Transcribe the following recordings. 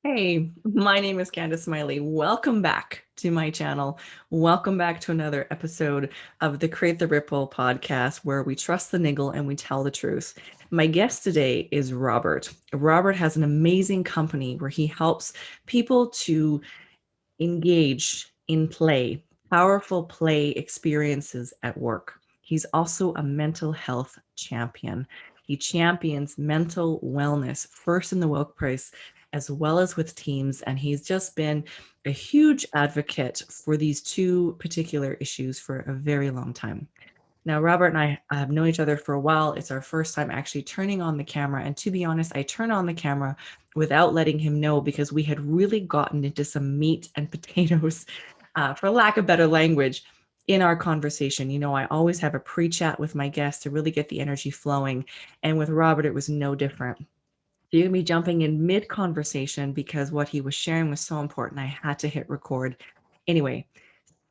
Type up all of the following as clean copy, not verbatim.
Hey, my name is Candace Smiley. Welcome back to my channel. Welcome back to another episode of the Create the Ripple podcast, where we trust the niggle and we tell the truth. My guest today is Robert. Robert has an amazing company where he helps people to engage in play, powerful play experiences at work. He's also a mental health champion. He champions mental wellness first in the workplace as well as with teams. And he's just been a huge advocate for these two particular issues for a very long time. Now, Robert and I have known each other for a while. It's our first time actually turning on the camera. And to be honest, I turned on the camera without letting him know because we had really gotten into some meat and potatoes, for lack of better language, in our conversation. You know, I always have a pre-chat with my guests to really get the energy flowing. And with Robert, it was no different. So you're going to be jumping in mid-conversation because what he was sharing was so important. I had to hit record. Anyway,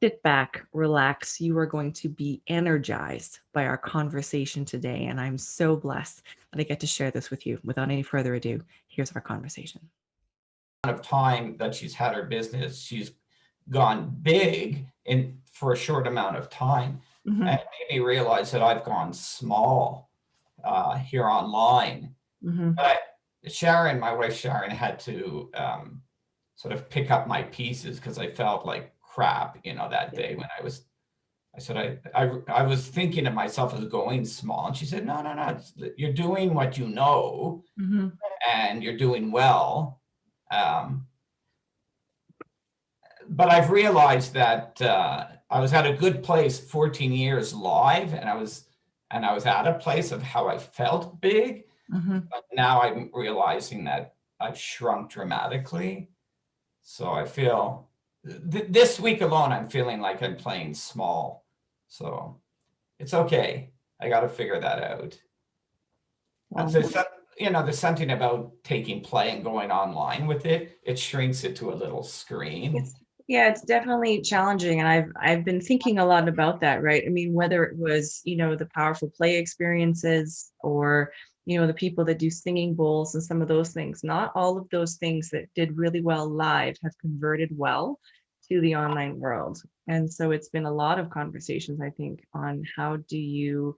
sit back, relax. You are going to be energized by our conversation today. And I'm so blessed that I get to share this with you. Without any further ado, here's our conversation. Of time that she's had her business, she's gone big for a short amount of time. Mm-hmm. And it made me realize that I've gone small here online. Mm-hmm. But Sharon, my wife Sharon, had to sort of pick up my pieces because I felt like crap, that day when I said, I was thinking of myself as going small. And she said, no, you're doing what you know, Mm-hmm. and you're doing well. But I've realized that I was at a good place 14 years live, and I was at a place of how I felt big. Mm-hmm. But now I'm realizing that I've shrunk dramatically. So I feel this week alone, I'm feeling like I'm playing small. So it's okay. I got to figure that out. Wow. There's something about taking play and going online with it. It shrinks it to a little screen. It's definitely challenging. And I've been thinking a lot about that, right? I mean, whether it was, the powerful play experiences or, the people that do singing bowls and some of those things, not all of those things that did really well live have converted well to the online world. And so it's been a lot of conversations, I think, on how do you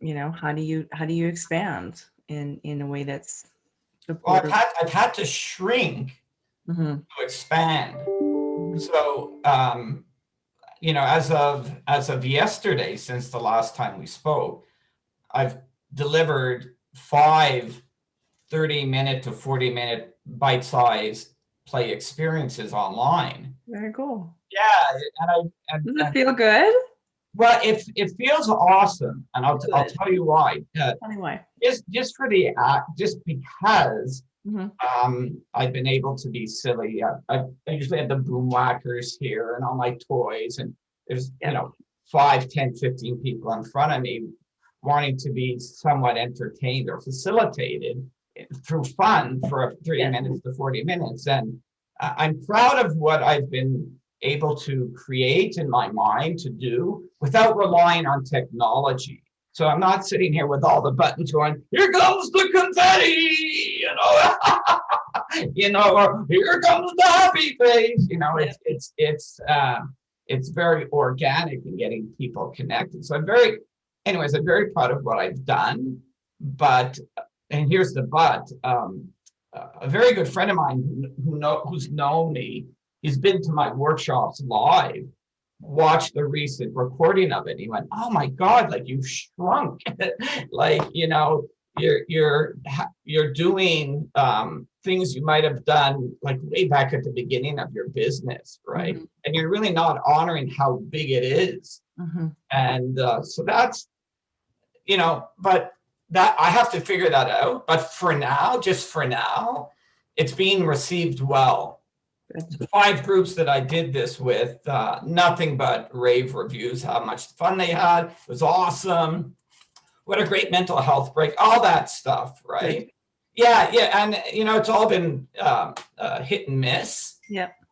expand in a way that's supportive. Well, I've had to shrink Mm-hmm. to expand. So, as of yesterday, since the last time we spoke, I've delivered 5 30-minute to 40-minute bite-sized play experiences online. Very cool. Yeah, Does it feel good? Well, it feels awesome, and I'll tell you why. Tell me why. Just because I've been able to be silly. I usually have the boom whackers here and all my toys, and there's 5, 10, 15 people in front of me wanting to be somewhat entertained or facilitated through fun for 30 minutes to 40 minutes. And I'm proud of what I've been able to create in my mind to do without relying on technology. So I'm not sitting here with all the buttons going, here comes the confetti, or here comes the happy face. It's very organic in getting people connected. So I'm very proud of what I've done. And here's the but. A very good friend of mine who's known me, he's been to my workshops live, watched the recent recording of it. He went, "Oh my God, like you've shrunk." You're doing things you might have done like way back at the beginning of your business, right? Mm-hmm. And you're really not honoring how big it is. Mm-hmm. And so that's, but that I have to figure that out. But just for now, it's being received well. The 5 groups that I did this with, nothing but rave reviews, how much fun they had. It was awesome. What a great mental health break, all that stuff, right? Yeah. And, it's all been hit and miss,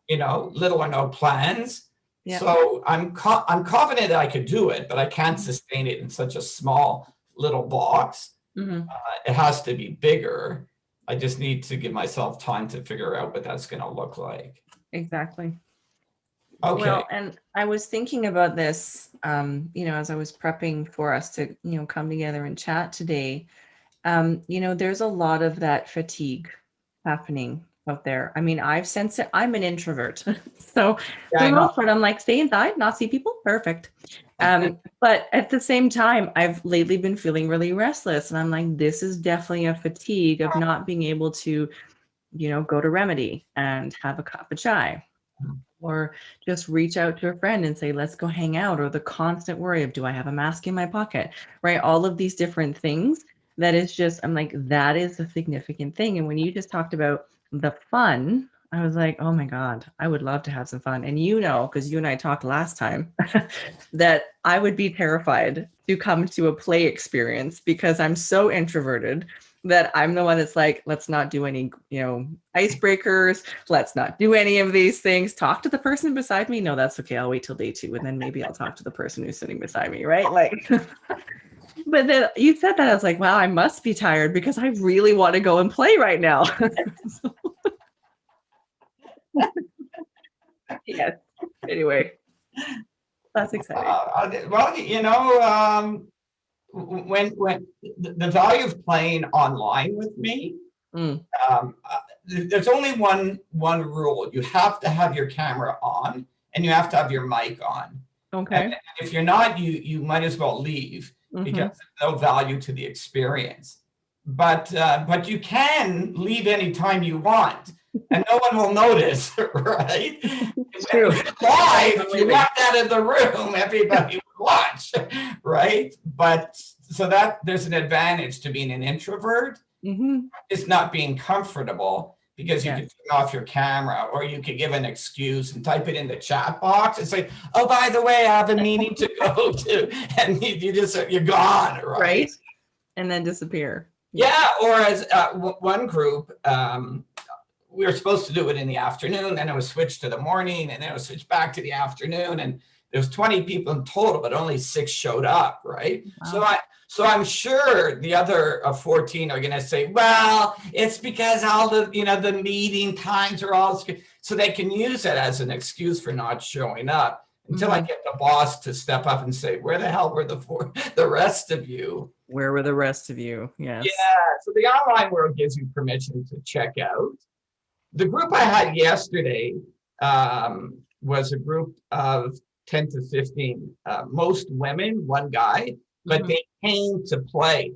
little or no plans. Yep. So I'm confident that I could do it, but I can't sustain it in such a small little box. Mm-hmm. It has to be bigger. I just need to give myself time to figure out what that's going to look like. Exactly. Okay. Well, and I was thinking about this, as I was prepping for us to, come together and chat today. There's a lot of that fatigue happening out there. I mean, I've sensed it. I'm an introvert. So for the most part, I'm like, stay inside, not see people. Perfect. But at the same time, I've lately been feeling really restless. And I'm like, this is definitely a fatigue of not being able to, go to Remedy and have a cup of chai. Or just reach out to a friend and say, let's go hang out, or the constant worry of, do I have a mask in my pocket, right? All of these different things that is just, I'm like, that is a significant thing. And when you just talked about the fun, I was like, oh my God, I would love to have some fun. And because you and I talked last time, that I would be terrified to come to a play experience because I'm so introverted that I'm the one that's like, let's not do any, icebreakers. Let's not do any of these things. Talk to the person beside me. No, that's okay. I'll wait till day 2. And then maybe I'll talk to the person who's sitting beside me. Right. Like, but then you said that, I was like, wow, I must be tired because I really want to go and play right now. Yes. Anyway, that's exciting. Well, when the value of playing online with me, there's only one rule. You have to have your camera on and you have to have your mic on. Okay. And if you're not, you might as well leave because there's no value to the experience. But you can leave anytime you want and no one will notice, right? It's true. Live, if you walked out of the room, everybody would watch, right? But so that there's an advantage to being an introvert. It's not being comfortable because you can turn off your camera or you could give an excuse and type it in the chat box. It's like, oh, by the way, I have a meeting to go to, and you're gone, right? And then disappear. Yeah, or as one group, we were supposed to do it in the afternoon, then it was switched to the morning, and then it was switched back to the afternoon, and there was 20 people in total, but only 6 showed up, right? Wow. So I'm sure the other 14 are going to say, well, it's because all the the meeting times are all, so they can use it as an excuse for not showing up until I get the boss to step up and say, where the hell were the rest of you? Where were the rest of you? Yes. Yeah. So the online world gives you permission to check out. The group I had yesterday was a group of 10 to 15, most women, one guy, but they came to play.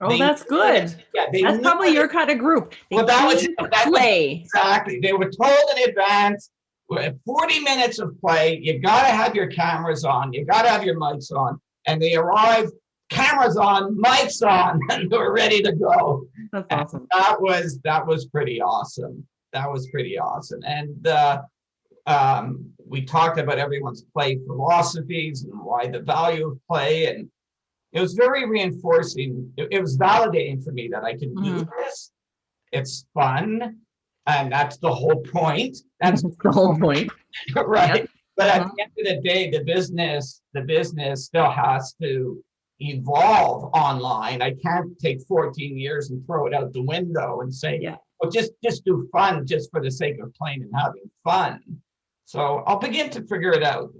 Oh, that's good. Yeah, that's probably your kind of group. That was play. Exactly. They were told in advance, 40 minutes of play, you got to have your cameras on, you got to have your mics on, and they arrived, cameras on, mics on, and they were ready to go. That's awesome. And that was pretty awesome. That was pretty awesome. And we talked about everyone's play philosophies and why the value of play. And it was very reinforcing. It was validating for me that I could do this. It's fun. And that's the whole point. That's the whole point. Right. Yep. But at the end of the day, the business still has to evolve online. I can't take 14 years and throw it out the window and say, well, just do fun just for the sake of playing and having fun. So I'll begin to figure it out.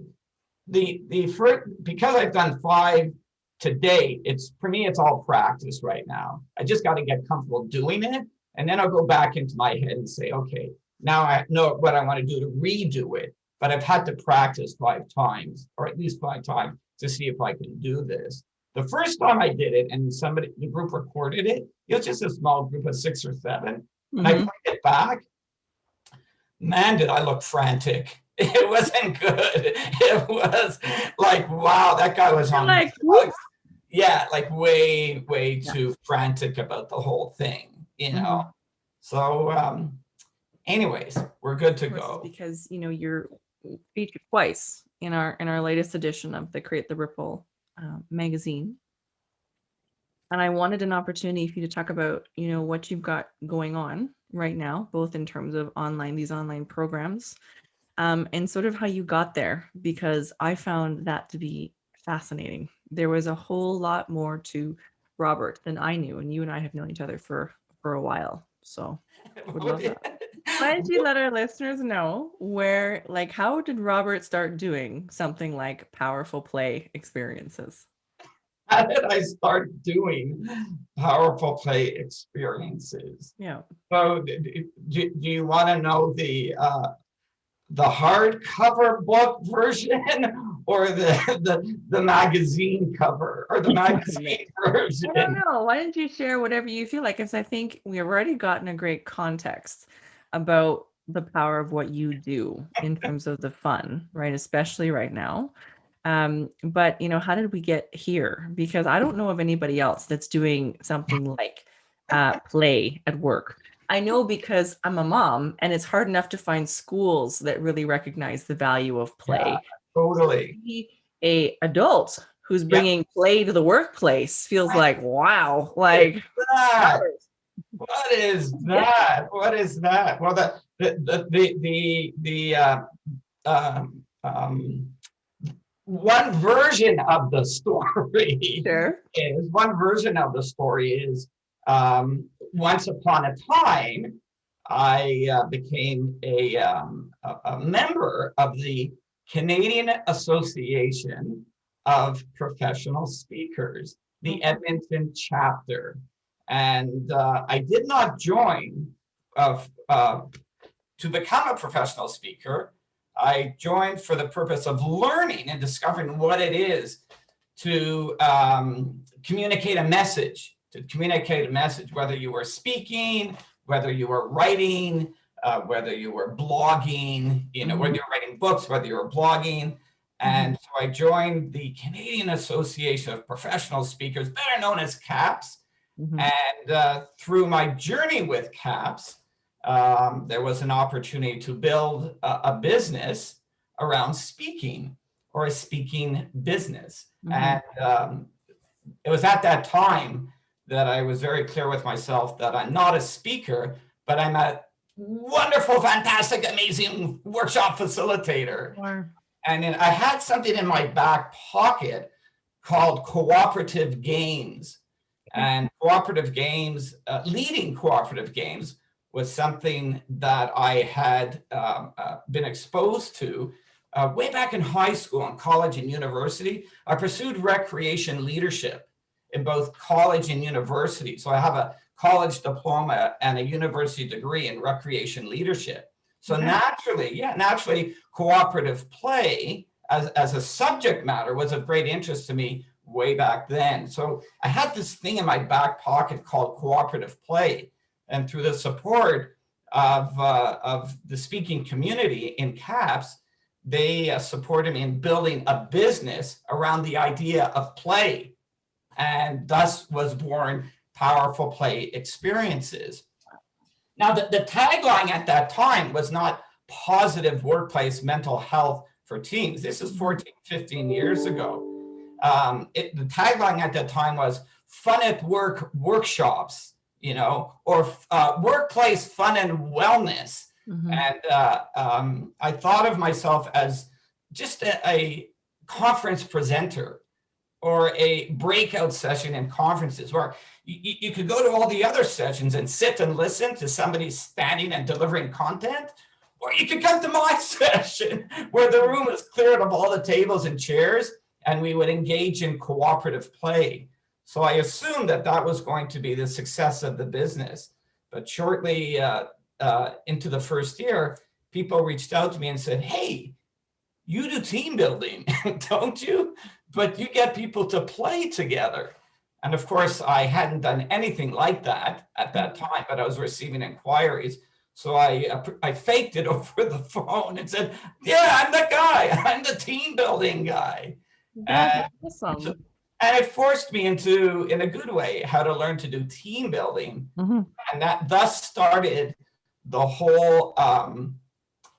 Because I've done 5 to date, for me, it's all practice right now. I just got to get comfortable doing it. And then I'll go back into my head and say, okay, now I know what I want to do to redo it. But I've had to practice 5 times, or at least 5 times, to see if I can do this. The first time I did it, and the group recorded it, it was just a small group of 6 or 7. And I played it back. Man, did I look frantic. It wasn't good. It was like, wow, that guy was on drugs. Yeah, like way too frantic about the whole thing, So anyways, we're good to go. Because you're featured twice in our latest edition of the Create the Ripple magazine. And I wanted an opportunity for you to talk about, what you've got going on right now, both in terms of these online programs, and sort of how you got there, because I found that to be fascinating. There was a whole lot more to Robert than I knew, and you and I have known each other for a while. So would love that. Why don't you let our listeners know where, like, how did Robert start doing something like powerful play experiences? How did I start doing powerful play experiences? Yeah. So do you want to know the hardcover book version or the magazine cover or the magazine version? I don't know. Why don't you share whatever you feel like? Because I think we've already gotten a great context about the power of what you do in terms of the fun, right? Especially right now. But how did we get here? Because I don't know of anybody else that's doing something like play at work. I know because I'm a mom, and it's hard enough to find schools that really recognize the value of play. Yeah, totally. Be a adult who's Yeah. bringing play to the workplace feels like, wow, like that. What is that? What is that? Well, one version of the story sure. is once upon a time, I became a member of the Canadian Association of Professional Speakers, the Edmonton chapter. And I did not join to become a professional speaker. I joined for the purpose of learning and discovering what it is to communicate a message, whether you were speaking, whether you were writing, whether you were blogging, whether you were writing books, whether you were blogging. And so I joined the Canadian Association of Professional Speakers, better known as CAPS. And through my journey with CAPS, there was an opportunity to build a business around speaking, or a speaking business. And it was at that time that I was very clear with myself that I'm not a speaker, but I'm a wonderful, fantastic, amazing workshop facilitator. Sure. And then I had something in my back pocket called cooperative games. And cooperative games, leading cooperative games, was something that I had been exposed to way back in high school and college and university. I pursued recreation leadership in both college and university. So I have a college diploma and a university degree in recreation leadership. So naturally, cooperative play as a subject matter was of great interest to me way back then. So I had this thing in my back pocket called cooperative play. And through the support of the speaking community in CAPS, they supported me in building a business around the idea of play. And thus was born Powerful Play Experiences. Now, the tagline at that time was not positive workplace mental health for teens. This is 14, 15 years ago. The tagline at that time was fun at work workshops, or workplace fun and wellness. And I thought of myself as just a conference presenter or a breakout session in conferences where you could go to all the other sessions and sit and listen to somebody standing and delivering content, or you could come to my session where the room is cleared of all the tables and chairs and we would engage in cooperative play. So I assumed that was going to be the success of the business. But shortly into the first year, people reached out to me and said, hey, you do team building, don't you? But you get people to play together. And of course, I hadn't done anything like that at that time, but I was receiving inquiries. So I faked it over the phone and said, yeah, I'm that guy. I'm the team building guy. That's awesome. And it forced me into, in a good way, how to learn to do team building. And that thus started the whole,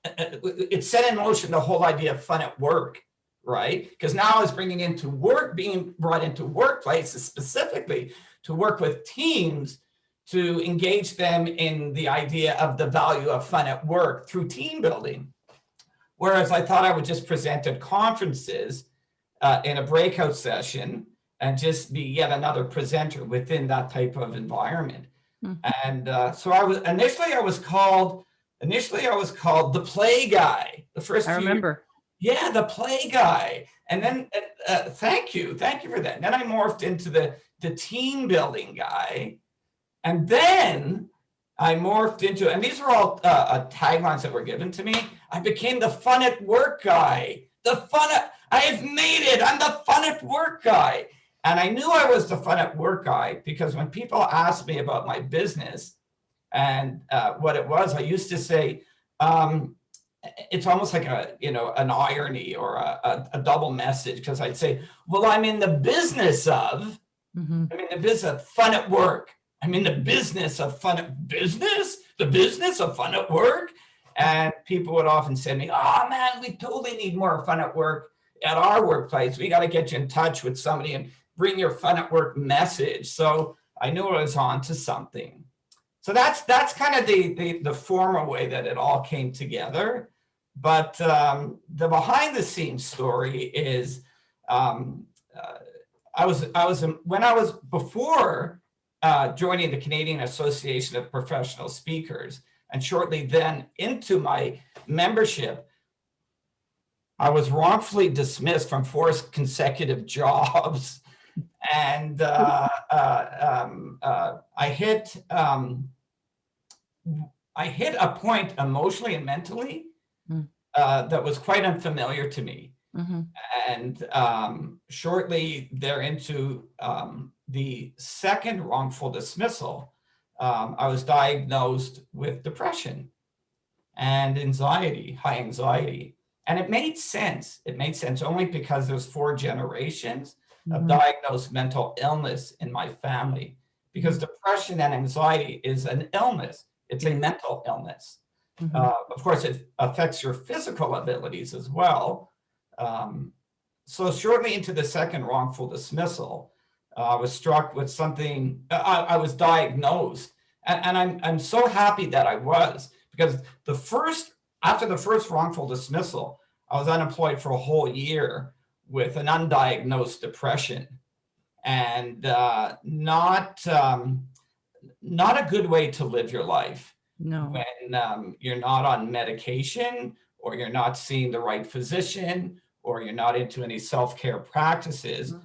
it set in motion the whole idea of fun at work, right? Because now I was being brought into workplaces specifically to work with teams to engage them in the idea of the value of fun at work through team building. Whereas I thought I would just present at conferences in a breakout session and just be yet another presenter within that type of environment. And so I was called the play guy. The first I remember. Yeah, the play guy. And then thank you for that. And then I morphed into the team building guy. And then I morphed into, and these are all taglines that were given to me. I became the fun at work guy. I've made it. I'm the fun at work guy. And I knew I was the fun at work guy because when people asked me about my business and what it was, I used to say, it's almost like an irony or a double message, because I'd say, well, I'm in the business of, I'm in the business of fun at work. I'm in the business of fun at business, the business of fun at work. And people would often say to me, oh man, we totally need more fun at work at our workplace. We got to get you in touch with somebody and bring your fun at work message. So I knew I was on to something. So that's kind of the formal way that it all came together. But the behind the scenes story is before joining the Canadian Association of Professional Speakers, and shortly then into my membership, I was wrongfully dismissed from 4 consecutive jobs. And I hit a point emotionally and mentally that was quite unfamiliar to me. And shortly thereafter, the second wrongful dismissal, I was diagnosed with depression and anxiety, high anxiety. And it made sense. It made sense only because there's 4 generations of diagnosed mental illness in my family, because depression and anxiety is an illness. It's a mental illness. Of course, it affects your physical abilities as well. So shortly into the second wrongful dismissal, I was struck with something. I was diagnosed, and I'm so happy that I was, because after the first wrongful dismissal, I was unemployed for a whole year with an undiagnosed depression, and not a good way to live your life. No. When you're not on medication, or you're not seeing the right physician, or you're not into any self-care practices,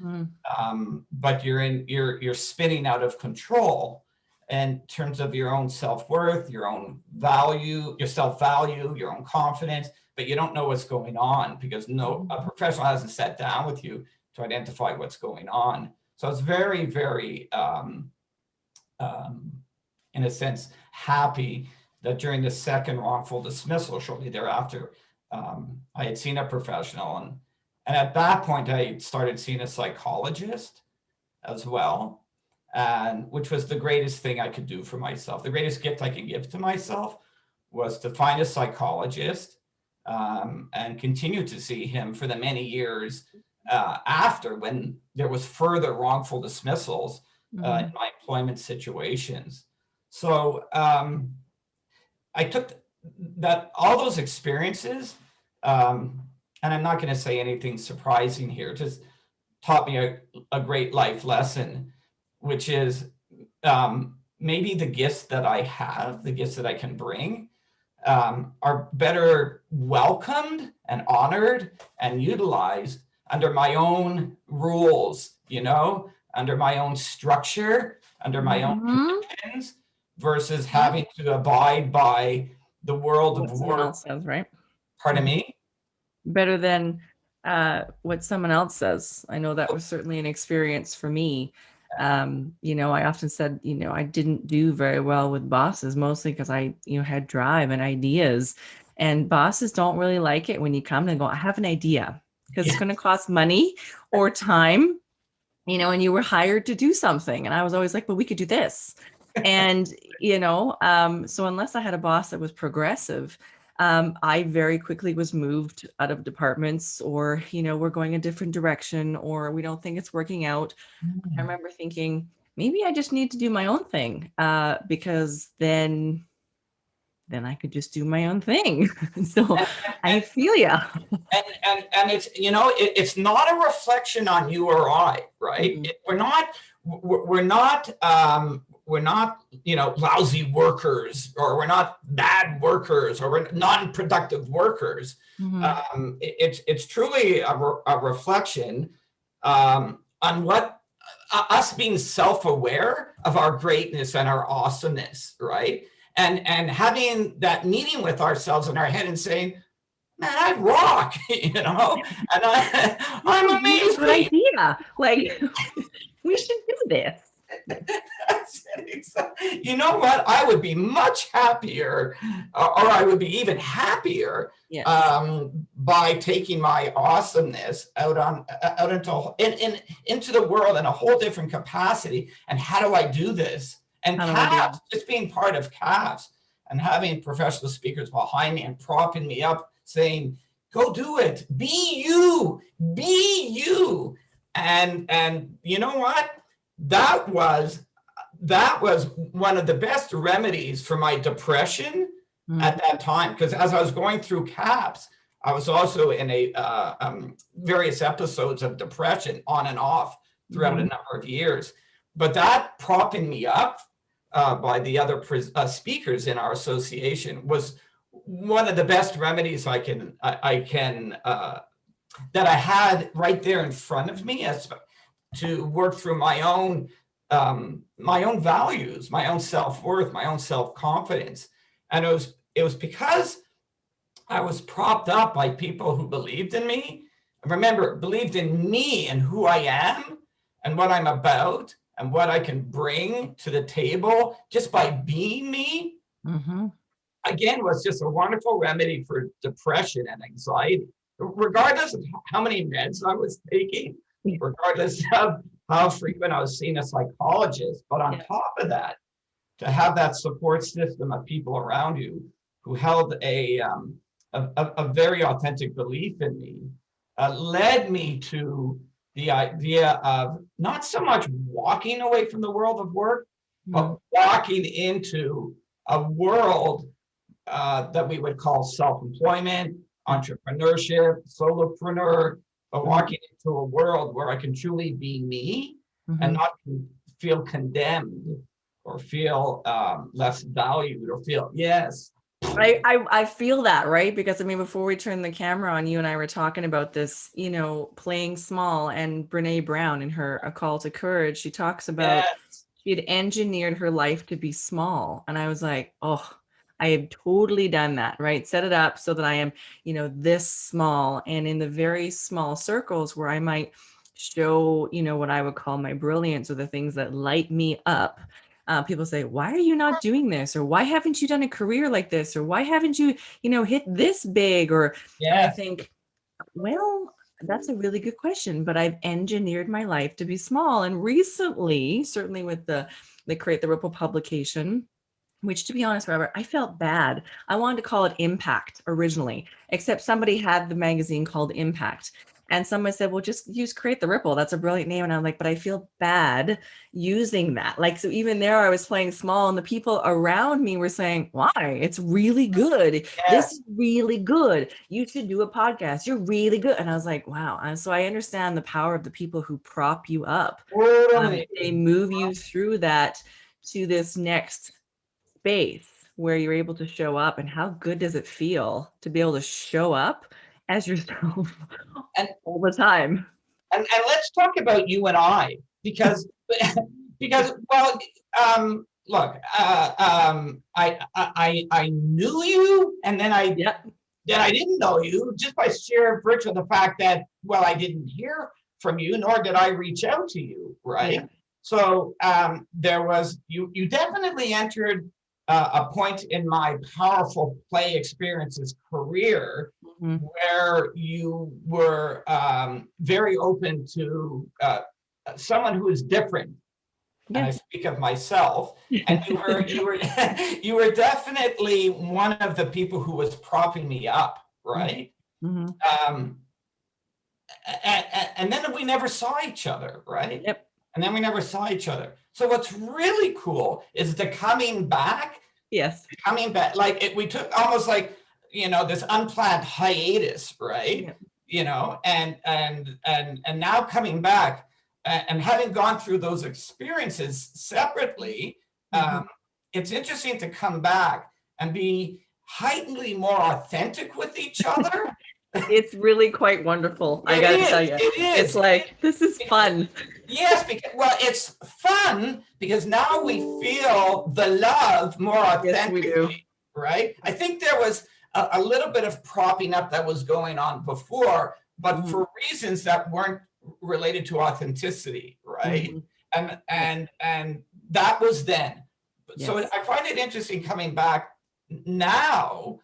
but you're spinning out of control in terms of your own self-worth, your own value, your self-value, your own confidence, but you don't know what's going on because a professional hasn't sat down with you to identify what's going on. So it's very, very, in a sense, happy that during the second wrongful dismissal, shortly thereafter, I had seen a professional, and at that point I started seeing a psychologist as well, and which was the greatest thing I could do for myself. The greatest gift I could give to myself was to find a psychologist and continue to see him for the many years after, when there was further wrongful dismissals in my employment situations. So I took all those experiences, and I'm not going to say anything surprising here, just taught me a great life lesson, which is maybe the gifts that I have, the gifts that I can bring, are better welcomed and honored and utilized under my own rules, under my own structure, under my own conditions, versus having to abide by the world of work. Says, right? Pardon me? Better than what someone else says. I know that was certainly an experience for me. I often said, I didn't do very well with bosses, mostly because I, had drive and ideas, and bosses don't really like it when you come and go, I have an idea, because it's going to cost money or time, and you were hired to do something. And I was always like, well, we could do this. And, so unless I had a boss that was progressive, I very quickly was moved out of departments, or, we're going a different direction, or we don't think it's working out. I remember thinking, maybe I just need to do my own thing, because then I could just do my own thing. So I feel ya. And it's, it's not a reflection on you or I, right? We're not we're not, lousy workers, or we're not bad workers, or we're non-productive workers. It's truly a reflection on what us being self-aware of our greatness and our awesomeness, right? And having that meeting with ourselves in our head and saying, man, I rock, and I'm amazing. Good idea. Like, we should do this. You know what? I would be much happier, or I would be even happier, yes, by taking my awesomeness out into the world in a whole different capacity. And how do I do this? And CAPS, just being part of CAPS and having professional speakers behind me and propping me up, saying, "Go do it. Be you. Be you." And you know what? That was one of the best remedies for my depression at that time, because as I was going through CAPS, I was also in a various episodes of depression on and off throughout a number of years. But that propping me up by the other speakers in our association was one of the best remedies that I had right there in front of me, as to work through my own values, my own self-worth, my own self-confidence. And it was because I was propped up by people who believed in me. Remember, believed in me and who I am and what I'm about and what I can bring to the table just by being me. Again, was just a wonderful remedy for depression and anxiety, regardless of how many meds I was taking, regardless of how frequent I was seeing a psychologist. But on top of that, to have that support system of people around you who held a very authentic belief in me, led me to the idea of not so much walking away from the world of work, but walking into a world that we would call self-employment, entrepreneurship, solopreneur, but walking into a world where I can truly be me and not feel condemned or feel less valued or feel, yes. I feel that, right? Because I mean, before we turned the camera on, you and I were talking about this, playing small, and Brene Brown in her A Call to Courage, she talks about she had engineered her life to be small. And I was like, oh, I have totally done that, right? Set it up so that I am, this small, and in the very small circles where I might show, what I would call my brilliance, or the things that light me up. People say, why are you not doing this? Or why haven't you done a career like this? Or why haven't you, hit this big? Or I think, well, that's a really good question, but I've engineered my life to be small. And recently, certainly with the Create the Ripple publication, which, to be honest, Robert, I felt bad. I wanted to call it Impact originally, except somebody had the magazine called Impact. And someone said, well, just use Create the Ripple. That's a brilliant name. And I'm like, but I feel bad using that. Like, so even there, I was playing small, and the people around me were saying, why? It's really good. Yes. This is really good. You should do a podcast. You're really good. And I was like, wow. And so I understand the power of the people who prop you up. They move you through that to this next space where you're able to show up. And how good does it feel to be able to show up as yourself and all the time? And let's talk about you and I, because well, look, I knew you, and then I didn't know you, just by sheer virtue of the fact that, well, I didn't hear from you, nor did I reach out to you, right? Yeah. So there was, you definitely entered a point in my powerful play experiences career where you were very open to someone who is different. Yes. And I speak of myself. And you were definitely one of the people who was propping me up, right? And then we never saw each other, right? Yep. And then we never saw each other. So what's really cool is the coming back. Yes. Coming back, like we took almost like, this unplanned hiatus, right? Yeah. And now coming back and having gone through those experiences separately, it's interesting to come back and be heightenedly more authentic with each other. It's really quite wonderful. I got to tell you, it's like, this is fun. Yes, because, well, it's fun because now we feel the love more authentically, yes, we do. Right? I think there was a little bit of propping up that was going on before, but for reasons that weren't related to authenticity, right? And that was then. Yes. So I find it interesting coming back now,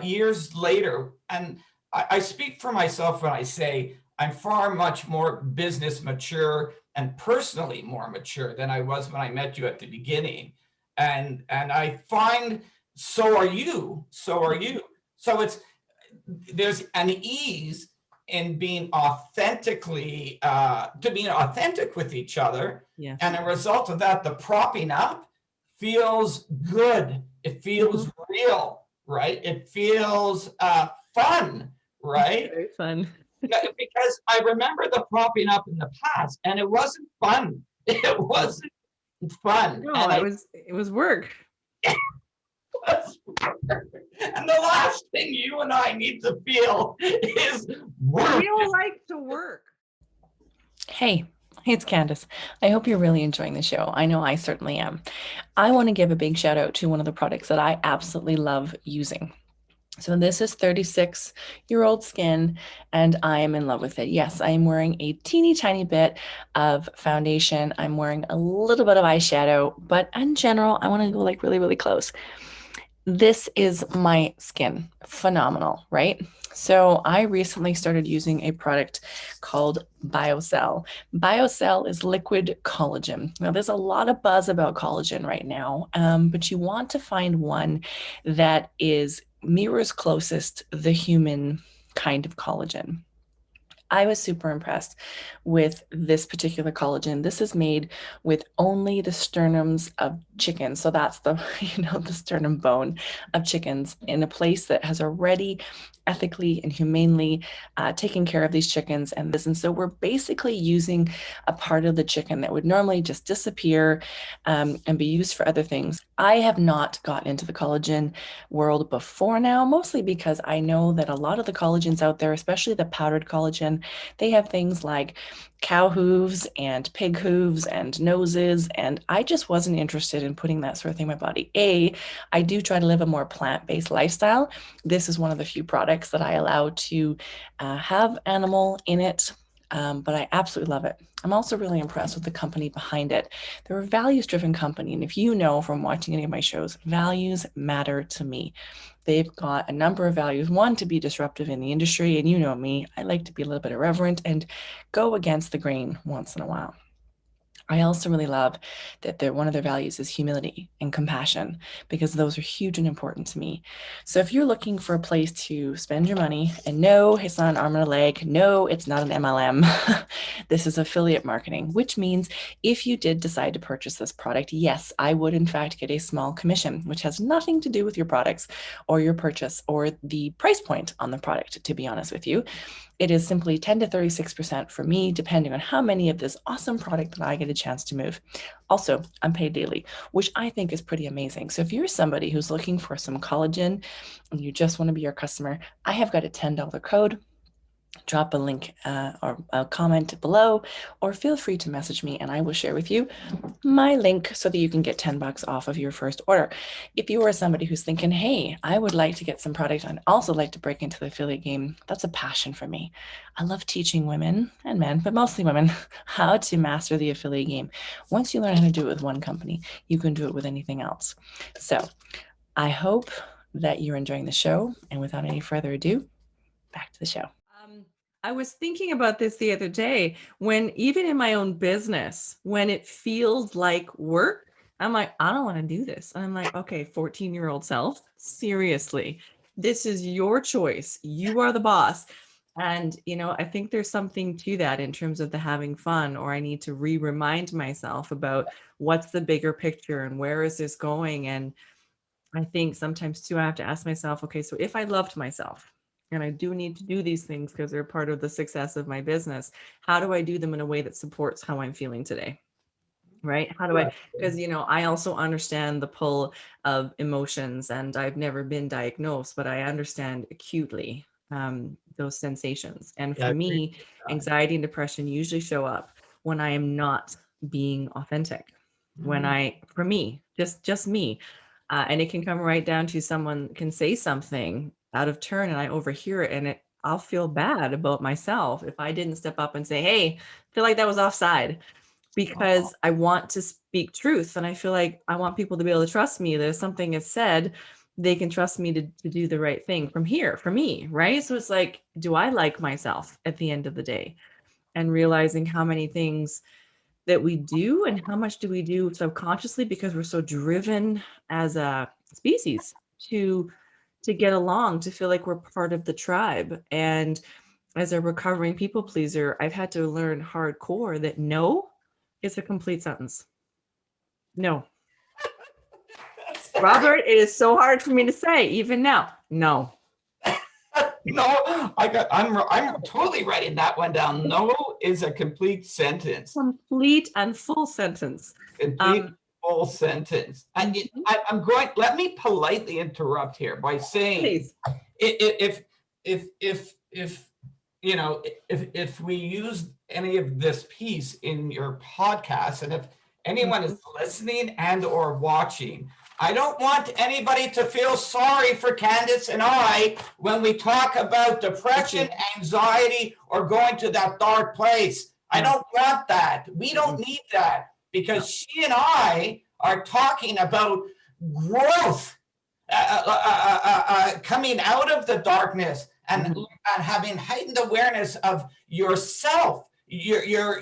years later, and I speak for myself when I say I'm far much more business mature and personally more mature than I was when I met you at the beginning. And I find so are you. So there's an ease in being authentically, to being authentic with each other. Yes. And a result of that, the propping up feels good. It feels real, right? It feels fun, right? Very fun. Because I remember the propping up in the past, and it wasn't fun. It wasn't fun. No, and it was work. It was work. And the last thing you and I need to feel is work. We don't like to work. Hey, it's Candace. I hope you're really enjoying the show. I know I certainly am. I want to give a big shout out to one of the products that I absolutely love using. So this is 36-year-old skin, and I am in love with it. Yes, I am wearing a teeny tiny bit of foundation. I'm wearing a little bit of eyeshadow, but in general, I want to go like really, really close. This is my skin. Phenomenal, right? So I recently started using a product called BioCell. BioCell is liquid collagen. Now, there's a lot of buzz about collagen right now, but you want to find one that mirrors closest the human kind of collagen. I was super impressed with this particular collagen. This is made with only the sternums of chickens. So that's the, the sternum bone of chickens in a place that has already ethically and humanely taken care of these chickens. And so we're basically using a part of the chicken that would normally just disappear and be used for other things. I have not got into the collagen world before now, mostly because I know that a lot of the collagens out there, especially the powdered collagen, they have things like cow hooves and pig hooves and noses, and I just wasn't interested in putting that sort of thing in my body. I do try to live a more plant-based lifestyle. This is one of the few products that I allow to have animal in it, but I absolutely love it. I'm also really impressed with the company behind it. They're a values-driven company, and if you know from watching any of my shows, values matter to me. They've got a number of values. One, to be disruptive in the industry, and you know me, I like to be a little bit irreverent and go against the grain once in a while. I also really love that one of their values is humility and compassion, because those are huge and important to me. So if you're looking for a place to spend your money, and no, it's not an arm and a leg, no, it's not an MLM, this is affiliate marketing, which means if you did decide to purchase this product, yes, I would in fact get a small commission, which has nothing to do with your products or your purchase or the price point on the product, to be honest with you. It is simply 10 to 36% for me, depending on how many of this awesome product that I get a chance to move. Also, I'm paid daily, which I think is pretty amazing. So if you're somebody who's looking for some collagen and you just want to be our customer, I have got a $10 code. Drop a link or a comment below, or feel free to message me and I will share with you my link so that you can get $10 off of your first order. If you are somebody who's thinking, hey, I would like to get some product and also like to break into the affiliate game, that's a passion for me. I love teaching women and men, but mostly women, how to master the affiliate game. Once you learn how to do it with one company, you can do it with anything else. So I hope that you're enjoying the show, and without any further ado, back to the show. I was thinking about this the other day, when even in my own business, when it feels like work, I'm like, I don't want to do this. And I'm like, okay, 14-year-old self, seriously, this is your choice. You are the boss. And, I think there's something to that in terms of the having fun, or I need to remind myself about what's the bigger picture and where is this going? And I think sometimes too, I have to ask myself, okay, so if I loved myself, and I do need to do these things because they're part of the success of my business, how do I do them in a way that supports how I'm feeling today? right? How do I, because, I also understand the pull of emotions, and I've never been diagnosed, but I understand acutely those sensations. And Yeah, I for me, appreciate that. anxiety and depression usually show up when I am not being authentic. For me, just me, and it can come right down to someone can say something out of turn and I overhear it, and I'll feel bad about myself if I didn't step up and say, hey, I feel like that was offside, Oh, because I want to speak truth. And I feel like I want people to be able to trust me. There's something is said, they can trust me to do the right thing from here, for me, right? So it's like, do I like myself at the end of the day? And realizing how many things that we do and how much do we do subconsciously, because we're so driven as a species to get along, to feel like we're part of the tribe. And as a recovering people pleaser, I've had to learn hardcore that no is a complete sentence. No. Robert, it is so hard for me to say even now. No. no, I'm totally writing that one down. No is a complete sentence. Complete and full sentence. Complete full sentence. And I'm going. Let me politely interrupt here by saying, Please. if if we use any of this piece in your podcast, and if anyone is listening and or watching, I don't want anybody to feel sorry for Candace and I when we talk about depression, anxiety, or going to that dark place. I don't want that. We don't need that, because she and I are talking about growth, coming out of the darkness, and having heightened awareness of yourself, your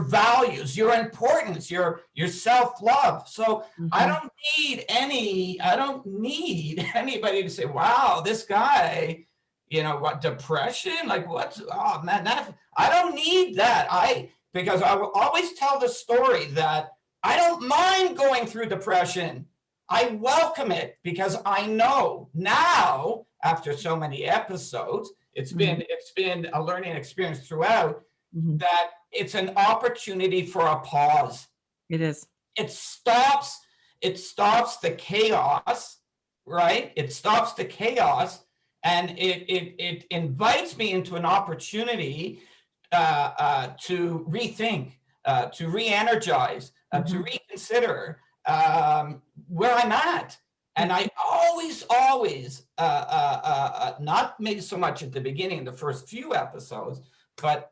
values, your importance, your self-love. So I don't need anybody to say, wow, this guy, what, depression, like, what's, oh man, that, I don't need that. Because I will always tell the story that I don't mind going through depression. I welcome it, because I know now, after so many episodes, it's been a learning experience throughout, that it's an opportunity for a pause. It is. It stops the chaos, right? It stops the chaos, and it invites me into an opportunity to rethink, to re-energize, to reconsider where I'm at. And I always, not maybe so much at the beginning, the first few episodes, but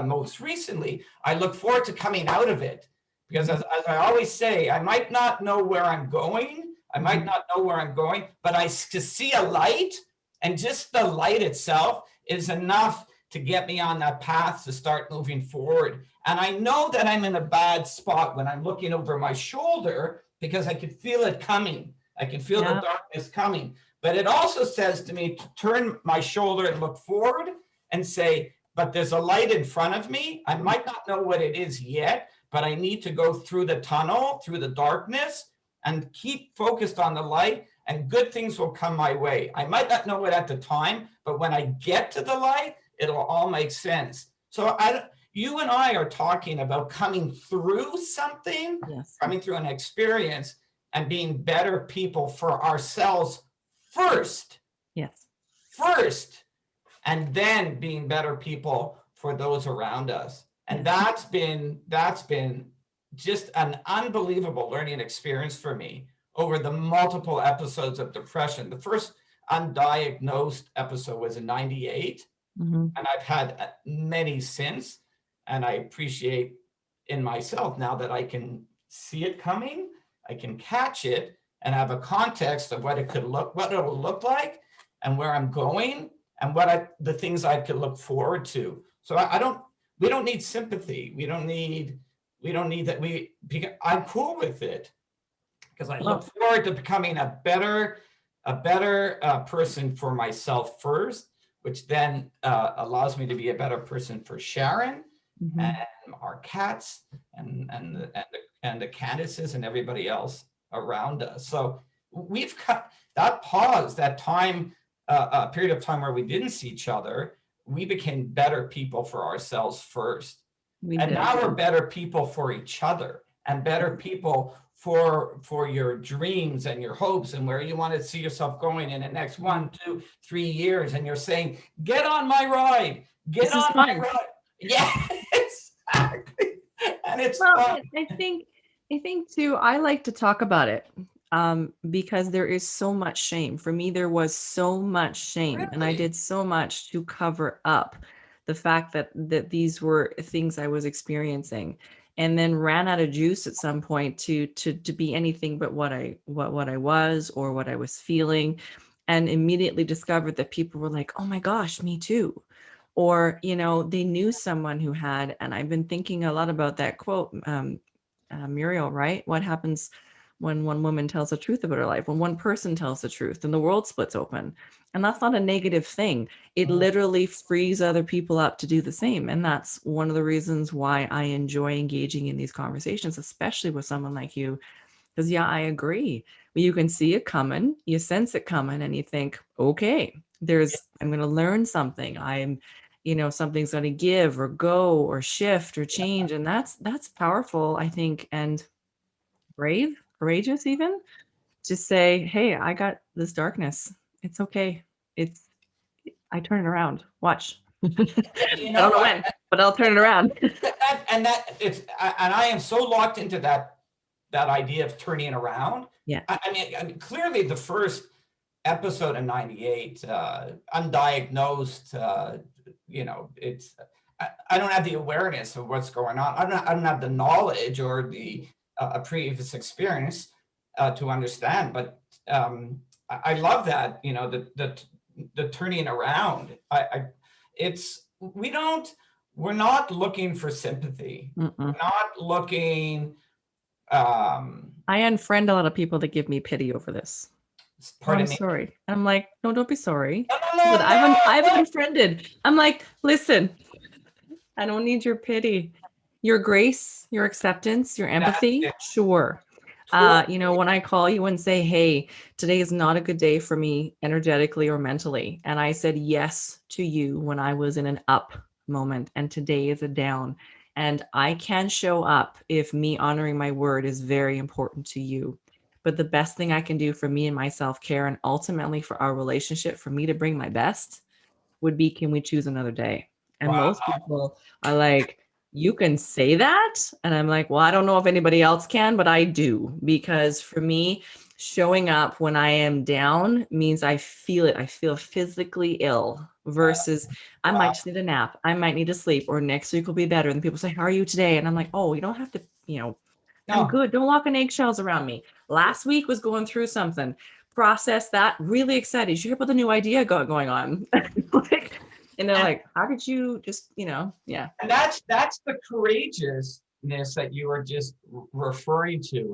most recently, I look forward to coming out of it. Because as I always say, I might not know where I'm going. But I to see a light, and just the light itself is enough to get me on that path to start moving forward. And I know that I'm in a bad spot when I'm looking over my shoulder, because I could feel it coming. I can feel the darkness coming. But it also says to me to turn my shoulder and look forward and say, but there's a light in front of me. I might not know what it is yet, but I need to go through the tunnel, through the darkness, and keep focused on the light, and good things will come my way. I might not know it at the time, but when I get to the light, it'll all make sense. So you and I are talking about coming through something, coming through an experience, and being better people for ourselves first. Yes. First, and then being better people for those around us. And that's been just an unbelievable learning experience for me over the multiple episodes of depression. The first undiagnosed episode was in '98, and I've had many since. And I appreciate in myself now that I can see it coming, I can catch it, and have a context of what it will look like, and where I'm going, and the things I could look forward to. So we don't need sympathy. We don't need that. I'm cool with it, because I look forward to becoming a better person for myself first, which then allows me to be a better person for Sharon, and our cats, and the Candaces, and everybody else around us. So we've got that pause, that time, a period of time where we didn't see each other. We became better people for ourselves first, And now we're better people for each other and better people for your dreams and your hopes and where you want to see yourself going in the next 1, 2, 3 years. And you're saying, get on my ride, get on my ride. Yeah, exactly. And it's fun. I think too, I like to talk about it because there is so much shame. For me, there was so much shame, and I did so much to cover up the fact that these were things I was experiencing, and then ran out of juice at some point to be anything but what I was or what I was feeling, and immediately discovered that people were like, "Oh my gosh, me too." Or, they knew someone who had, and I've been thinking a lot about that quote, Muriel, right? What happens when one woman tells the truth about her life? When one person tells the truth, then the world splits open. And that's not a negative thing. It literally frees other people up to do the same. And that's one of the reasons why I enjoy engaging in these conversations, especially with someone like you. Because yeah, I agree. You can see it coming, you sense it coming, and you think, okay, I'm going to learn something. Something's going to give or go or shift or change. And that's powerful, I think, and brave, courageous even, to say, hey, I got this darkness. It's okay. I turn it around. Watch. I don't know when, but I'll turn it around. And I am so locked into that idea of turning it around. Yeah. I mean, clearly the first episode in 98, undiagnosed, it's, I don't have the awareness of what's going on. I don't have the knowledge or the previous experience to understand, but I love that, the turning around. We're not looking for sympathy. Mm-mm. We're not looking. I unfriend a lot of people that give me pity over this. I'm sorry. I'm like, no, don't be sorry. No, I've unfriended. I'm like, listen, I don't need your pity. Your grace, your acceptance, your empathy, sure. When I call you and say, hey, today is not a good day for me energetically or mentally. And I said yes to you when I was in an up moment, and today is a down. And I can show up if me honoring my word is very important to you. But the best thing I can do for me and my self-care, and ultimately for our relationship, for me to bring my best, would be, can we choose another day? And most people are like, you can say that? And I'm like, well, I don't know if anybody else can, but I do. Because for me, showing up when I am down means I feel it. I feel physically ill versus I might just need a nap. I might need to sleep, or next week will be better. And people say, how are you today? And I'm like, oh, you don't have to, I'm good. Don't walk on eggshells around me. Last week was going through something. Process that. Really excited. You hear about the new idea going on. And they're like, how did you just, yeah. And that's the courageousness that you were just referring to,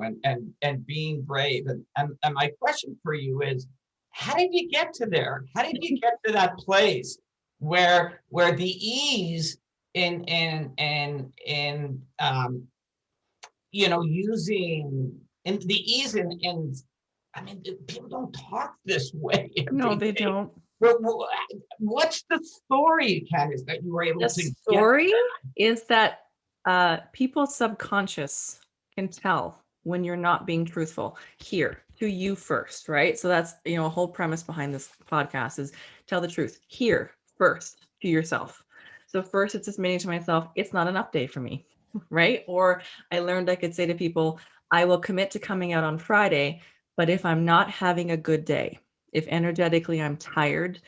and being brave. And my question for you is, how did you get to there? How did you get to that place where the ease in using, and the ease in I mean, people don't talk this way. No, they don't. What's the story, Candice, that you were able to get? The story is that people's subconscious can tell when you're not being truthful here to you first, right? So that's, a whole premise behind this podcast is tell the truth here first to yourself. So first, it's just admitting to myself, it's not an up day for me, right? Or I learned I could say to people, I will commit to coming out on Friday, but if I'm not having a good day, if energetically I'm tired,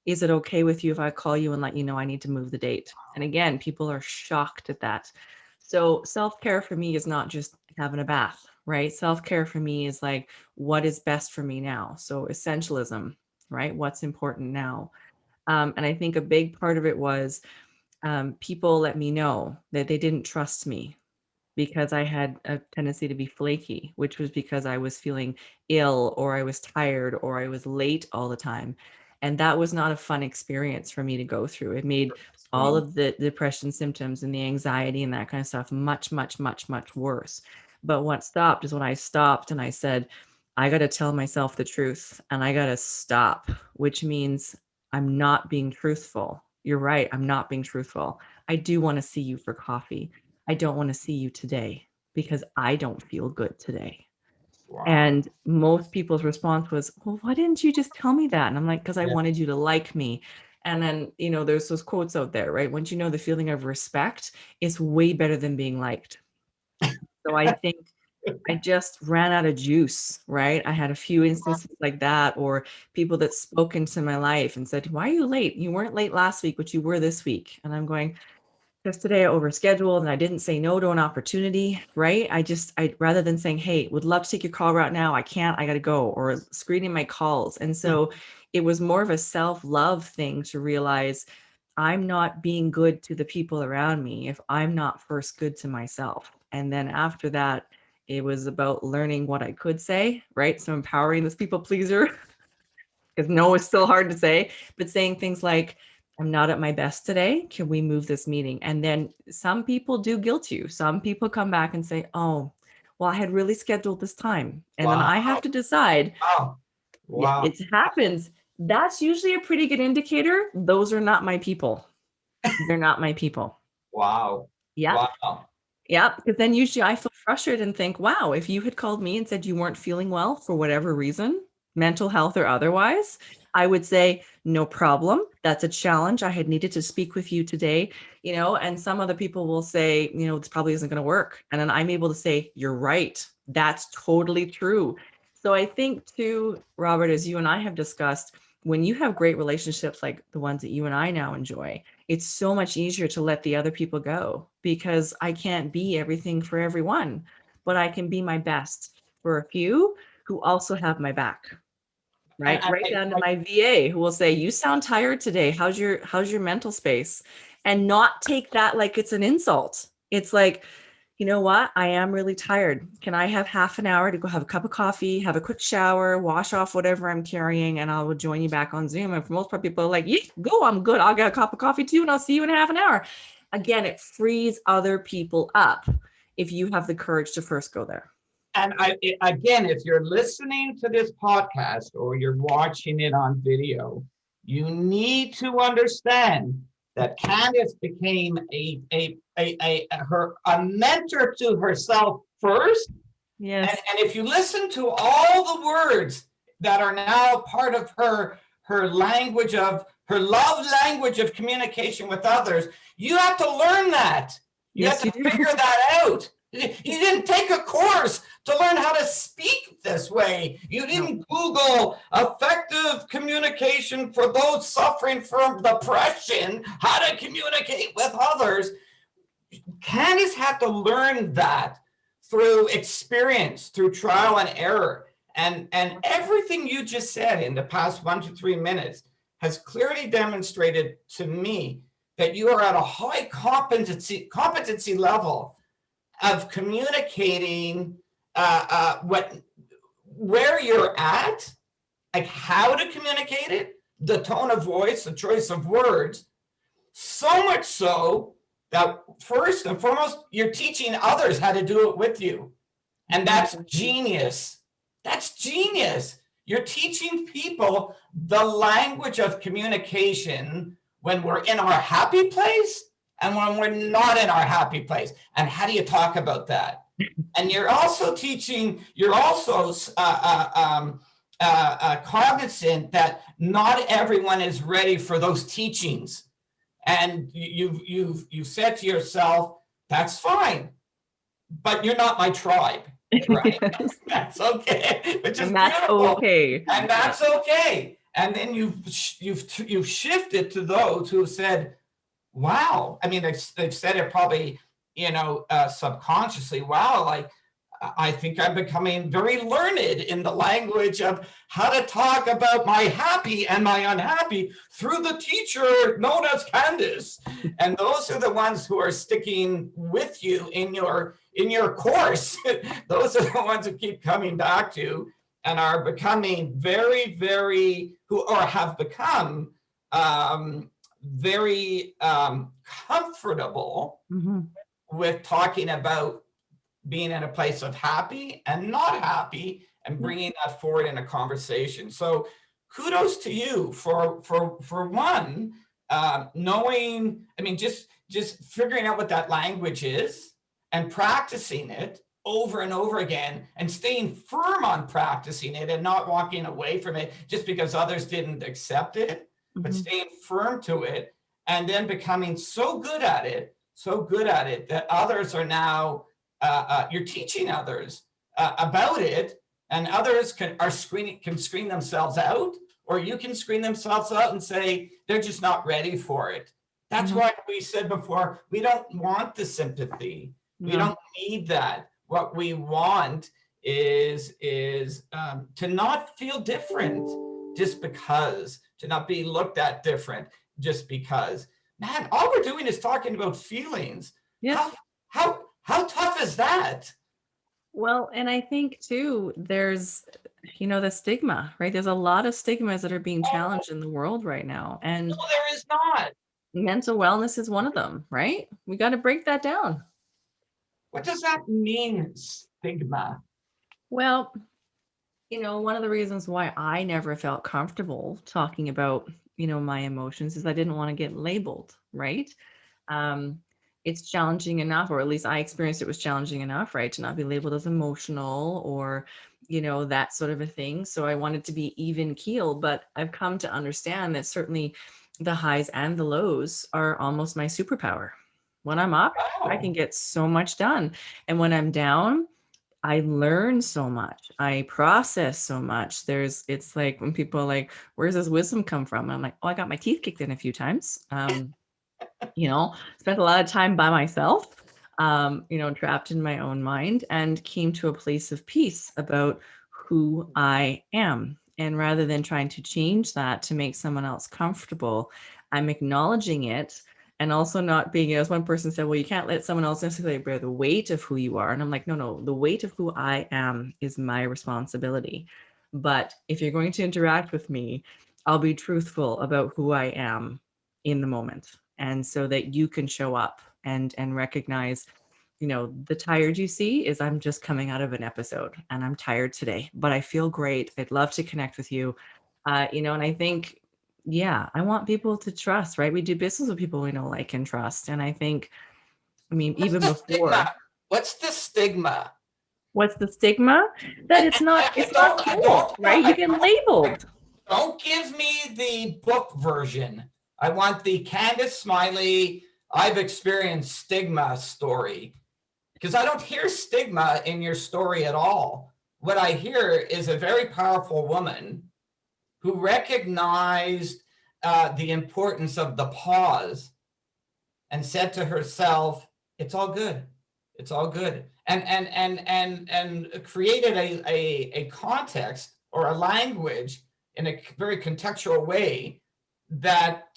is it okay with you if I call you and let you know I need to move the date? And again, people are shocked at that. So self-care for me is not just having a bath, right? Self-care for me is like, what is best for me now? So essentialism, right? What's important now? And I think a big part of it was people let me know that they didn't trust me because I had a tendency to be flaky, which was because I was feeling ill, or I was tired, or I was late all the time. And that was not a fun experience for me to go through. It made all of the depression symptoms and the anxiety and that kind of stuff much, much, much, much worse. But what stopped is when I stopped and I said, I got to tell myself the truth, and I got to stop, which means I'm not being truthful. You're right. I'm not being truthful. I do want to see you for coffee. I don't want to see you today because I don't feel good today. Wow. And most people's response was, well, why didn't you just tell me that? And I'm like, because I wanted you to like me. And then, you know, there's those quotes out there, right? Once you know the feeling of respect, it's way better than being liked. So I think I just ran out of juice, right? I had a few instances like that, or people that spoke into my life and said, why are you late? You weren't late last week, but you were this week. And I'm going, because today I overscheduled and I didn't say no to an opportunity, right? I rather than saying, hey, would love to take your call right now, I can't, I got to go, or screening my calls. And so it was more of a self-love thing to realize I'm not being good to the people around me if I'm not first good to myself. And then after that, it was about learning what I could say, right? So empowering this people pleaser, because no is still hard to say, but saying things like, I'm not at my best today. Can we move this meeting? And then some people do guilt you. Some people come back and say, oh, well, I had really scheduled this time. And then I have to decide. Wow. It happens. That's usually a pretty good indicator. Those are not my people. They're not my people. Wow. Yeah. Wow. Yeah. Because then usually I feel frustrated and think, wow, if you had called me and said you weren't feeling well for whatever reason, mental health or otherwise, I would say, no problem. That's a challenge. I had needed to speak with you today, you know, and some other people will say, you know, this probably isn't going to work. And then I'm able to say, you're right. That's totally true. So I think too, Robert, as you and I have discussed, when you have great relationships like the ones that you and I now enjoy, it's so much easier to let the other people go because I can't be everything for everyone, but I can be my best for a few who also have my back. Right down to my VA who will say, you sound tired today. How's your mental space? And not take that like it's an insult. It's like, you know what? I am really tired. Can I have half an hour to go have a cup of coffee, have a quick shower, wash off whatever I'm carrying, and I will join you back on Zoom. And for most part, people are like, yeah, go, I'm good. I'll get a cup of coffee too, and I'll see you in half an hour. Again, it frees other people up if you have the courage to first go there. And again, if you're listening to this podcast or you're watching it on video, you need to understand that Candace became a mentor to herself first. Yes. And if you listen to all the words that are now part of her language of her love language of communication with others, you have to learn that. You have to figure that out. You didn't take a course to learn how to speak this way. You didn't Google effective communication for those suffering from depression, how to communicate with others. Candace had to learn that through experience, through trial and error. And everything you just said in the past 1 to 3 minutes has clearly demonstrated to me that you are at a high competency level of communicating where you're at, like how to communicate it, the tone of voice, the choice of words, so much so that first and foremost, you're teaching others how to do it with you. And that's genius. That's genius. You're teaching people the language of communication when we're in our happy place and when we're not in our happy place. And how do you talk about that? And you're also teaching, you're also cognizant that not everyone is ready for those teachings. And you've said to yourself, that's fine, but you're not my tribe, right? That's okay. Which is beautiful. Okay. And that's okay. And then you've shifted to those who have said, wow. I mean, they've said it probably, subconsciously. Wow, like I think I'm becoming very learned in the language of how to talk about my happy and my unhappy through the teacher known as Candace. And those are the ones who are sticking with you in your course. Those are the ones who keep coming back to and are becoming very, very, have become very comfortable with talking about being in a place of happy and not happy and bringing that forward in a conversation. So kudos to you for one, knowing, I mean, just just figuring out what that language is and practicing it over and over again and staying firm on practicing it and not walking away from it just because others didn't accept it, but staying firm to it, and then becoming so good at it that others are now, you're teaching others about it, and others can screen themselves out, or you can screen themselves out and say they're just not ready for it. That's why we said before, we don't want the sympathy. We don't need that. What we want is to not feel different just because, to not be looked at different just because. Man, all we're doing is talking about feelings. Yeah. How tough is that? Well, and I think too, there's, the stigma, right? There's a lot of stigmas that are being challenged in the world right now. And no, there is not. Mental wellness is one of them, right? We got to break that down. What does that mean, stigma? Well, one of the reasons why I never felt comfortable talking about, my emotions is I didn't want to get labeled, right? It's challenging enough, or at least I experienced it was challenging enough, right? To not be labeled as emotional or, that sort of a thing. So I wanted to be even keel, but I've come to understand that certainly the highs and the lows are almost my superpower. When I'm up, I can get so much done. And when I'm down, I learn so much. I process so much. It's like when people are like, where's this wisdom come from? I'm like, oh, I got my teeth kicked in a few times. Spent a lot of time by myself, trapped in my own mind, and came to a place of peace about who I am. And rather than trying to change that to make someone else comfortable, I'm acknowledging it. And also not being, as one person said, well, you can't let someone else necessarily bear the weight of who you are. And I'm like, no, the weight of who I am is my responsibility. But if you're going to interact with me, I'll be truthful about who I am in the moment. And so that you can show up and recognize, the tired you see is I'm just coming out of an episode and I'm tired today, but I feel great. I'd love to connect with you. And I think, yeah, I want people to trust, right? We do business with people we know, like, and trust. And I think, even before. What's the stigma? What's the stigma? That it's not cool, right? You get labeled. Don't give me the book version. I want the Candace Smiley, I've experienced stigma story. Because I don't hear stigma in your story at all. What I hear is a very powerful woman who recognized the importance of the pause and said to herself, it's all good. It's all good. And created a context or a language in a very contextual way that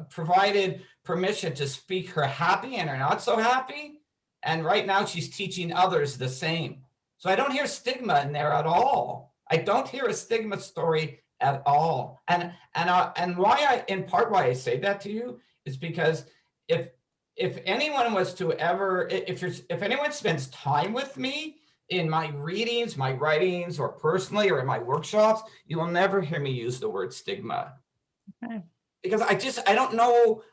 provided permission to speak her happy and her not so happy. And right now she's teaching others the same. So I don't hear stigma in there at all. I don't hear a stigma story at all. And why why I say that to you is because if anyone was to ever, if anyone spends time with me in my readings, my writings, or personally, or in my workshops, you will never hear me use the word stigma. Okay. Because I don't know,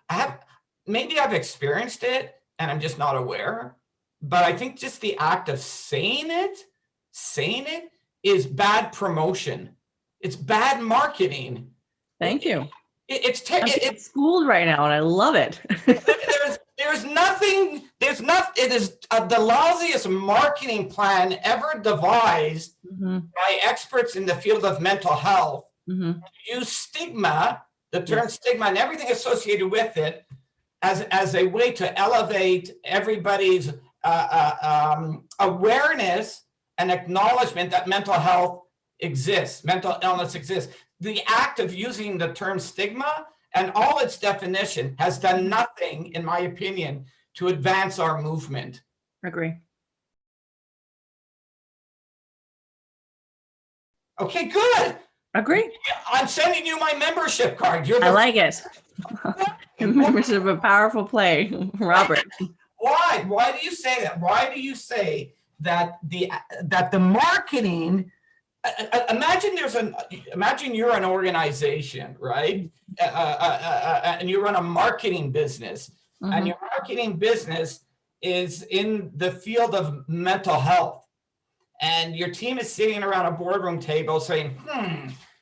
maybe I've experienced it and I'm just not aware, but I think just the act of saying it is bad promotion. It's bad marketing. Thank you. It's schooled right now and I love it. It is the lousiest marketing plan ever devised by experts in the field of mental health. Use stigma, the term stigma and everything associated with it as a way to elevate everybody's awareness and acknowledgement that mental health exists, mental illness exists. The act of using the term stigma and all its definition has done nothing, in my opinion, to advance our movement. Agree. Okay, good. Agree. I'm sending you my membership card. I like it. Membership, a powerful play, Robert. Why? Why do you say that? Why do you say that the marketing imagine you're an organization, right? And you run a marketing business, and your marketing business is in the field of mental health. And your team is sitting around a boardroom table saying,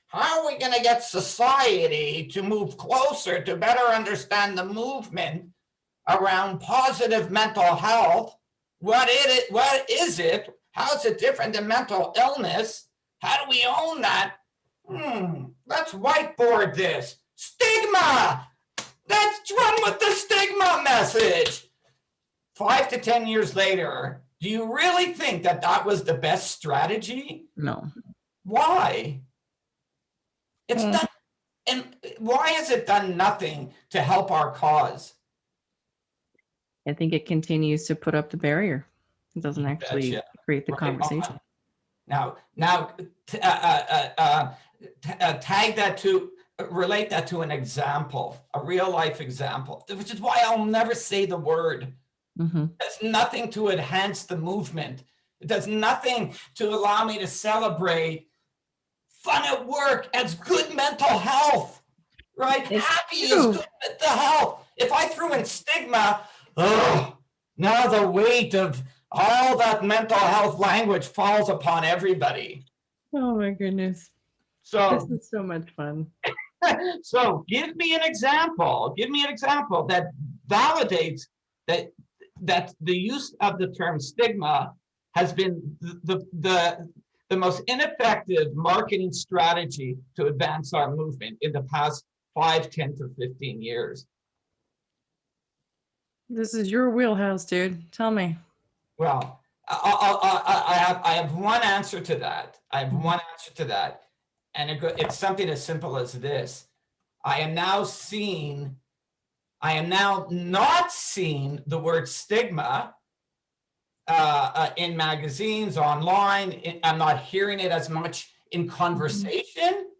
how are we going to get society to move closer to better understand the movement around positive mental health? What is it? How is it different than mental illness? How do we own that? Let's whiteboard this. Stigma! Let's run with the stigma message. 5 to 10 years later, do you really think that that was the best strategy? No. Why? It's done, and why has it done nothing to help our cause? I think it continues to put up the barrier. It doesn't actually create the conversation. Now, tag that to, relate that to an example, a real life example, which is why I'll never say the word. It does nothing to enhance the movement. It does nothing to allow me to celebrate fun at work as good mental health, right? Happy is good mental health. If I threw in stigma, now the weight of all that mental health language falls upon everybody. Oh my goodness. So this is so much fun. So give me an example. Give me an example that validates that the use of the term stigma has been the most ineffective marketing strategy to advance our movement in the past 5, 10 to 15 years. This is your wheelhouse, dude. Tell me. Well, I have one answer to that. And it's something as simple as this. I am now not seeing the word stigma in magazines, online. I'm not hearing it as much in conversation.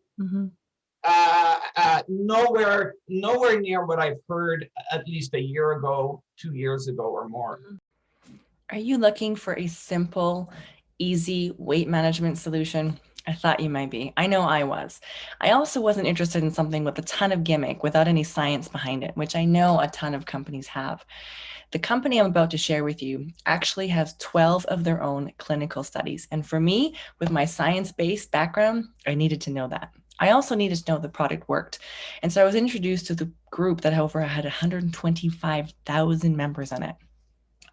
Nowhere near what I've heard at least a year ago, 2 years ago or more. Are you looking for a simple, easy weight management solution? I thought you might be. I know I was. I also wasn't interested in something with a ton of gimmick without any science behind it, which I know a ton of companies have. The company I'm about to share with you actually has 12 of their own clinical studies. And for me, with my science-based background, I needed to know that. I also needed to know the product worked. And so I was introduced to the group that over had 125,000 members in it,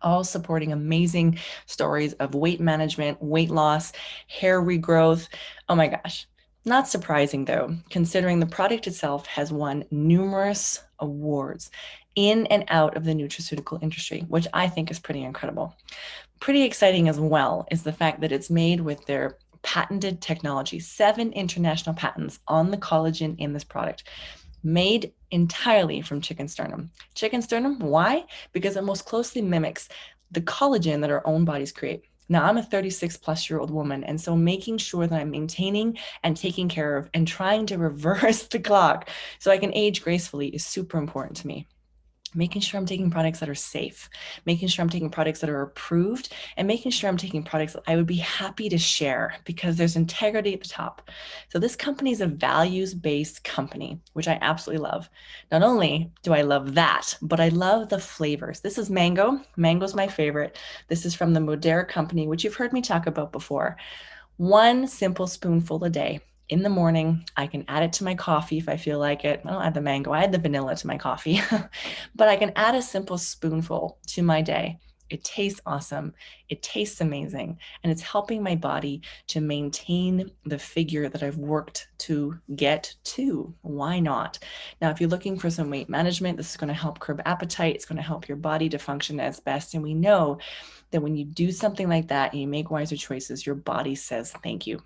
all supporting amazing stories of weight management, weight loss, hair regrowth. Oh my gosh. Not surprising though, considering the product itself has won numerous awards in and out of the nutraceutical industry, which I think is pretty incredible. Pretty exciting as well is the fact that it's made with their patented technology, 7 international patents on the collagen in this product, made entirely from chicken sternum. Chicken sternum, why? Because it most closely mimics the collagen that our own bodies create. Now, I'm a 36-plus-year-old woman, and so making sure that I'm maintaining and taking care of and trying to reverse the clock so I can age gracefully is super important to me. Making sure I'm taking products that are safe, making sure I'm taking products that are approved, and making sure I'm taking products that I would be happy to share because there's integrity at the top. So this company is a values-based company, which I absolutely love. Not only do I love that, but I love the flavors. This is mango. Mango's my favorite. This is from the Modera company, which you've heard me talk about before. 1 simple spoonful a day. In the morning, I can add it to my coffee if I feel like it. I don't add the mango, I add the vanilla to my coffee, but I can add a simple spoonful to my day. It tastes awesome. It tastes amazing. And it's helping my body to maintain the figure that I've worked to get to. Why not? Now, if you're looking for some weight management, this is going to help curb appetite. It's going to help your body to function as best. And we know that when you do something like that and you make wiser choices, your body says thank you.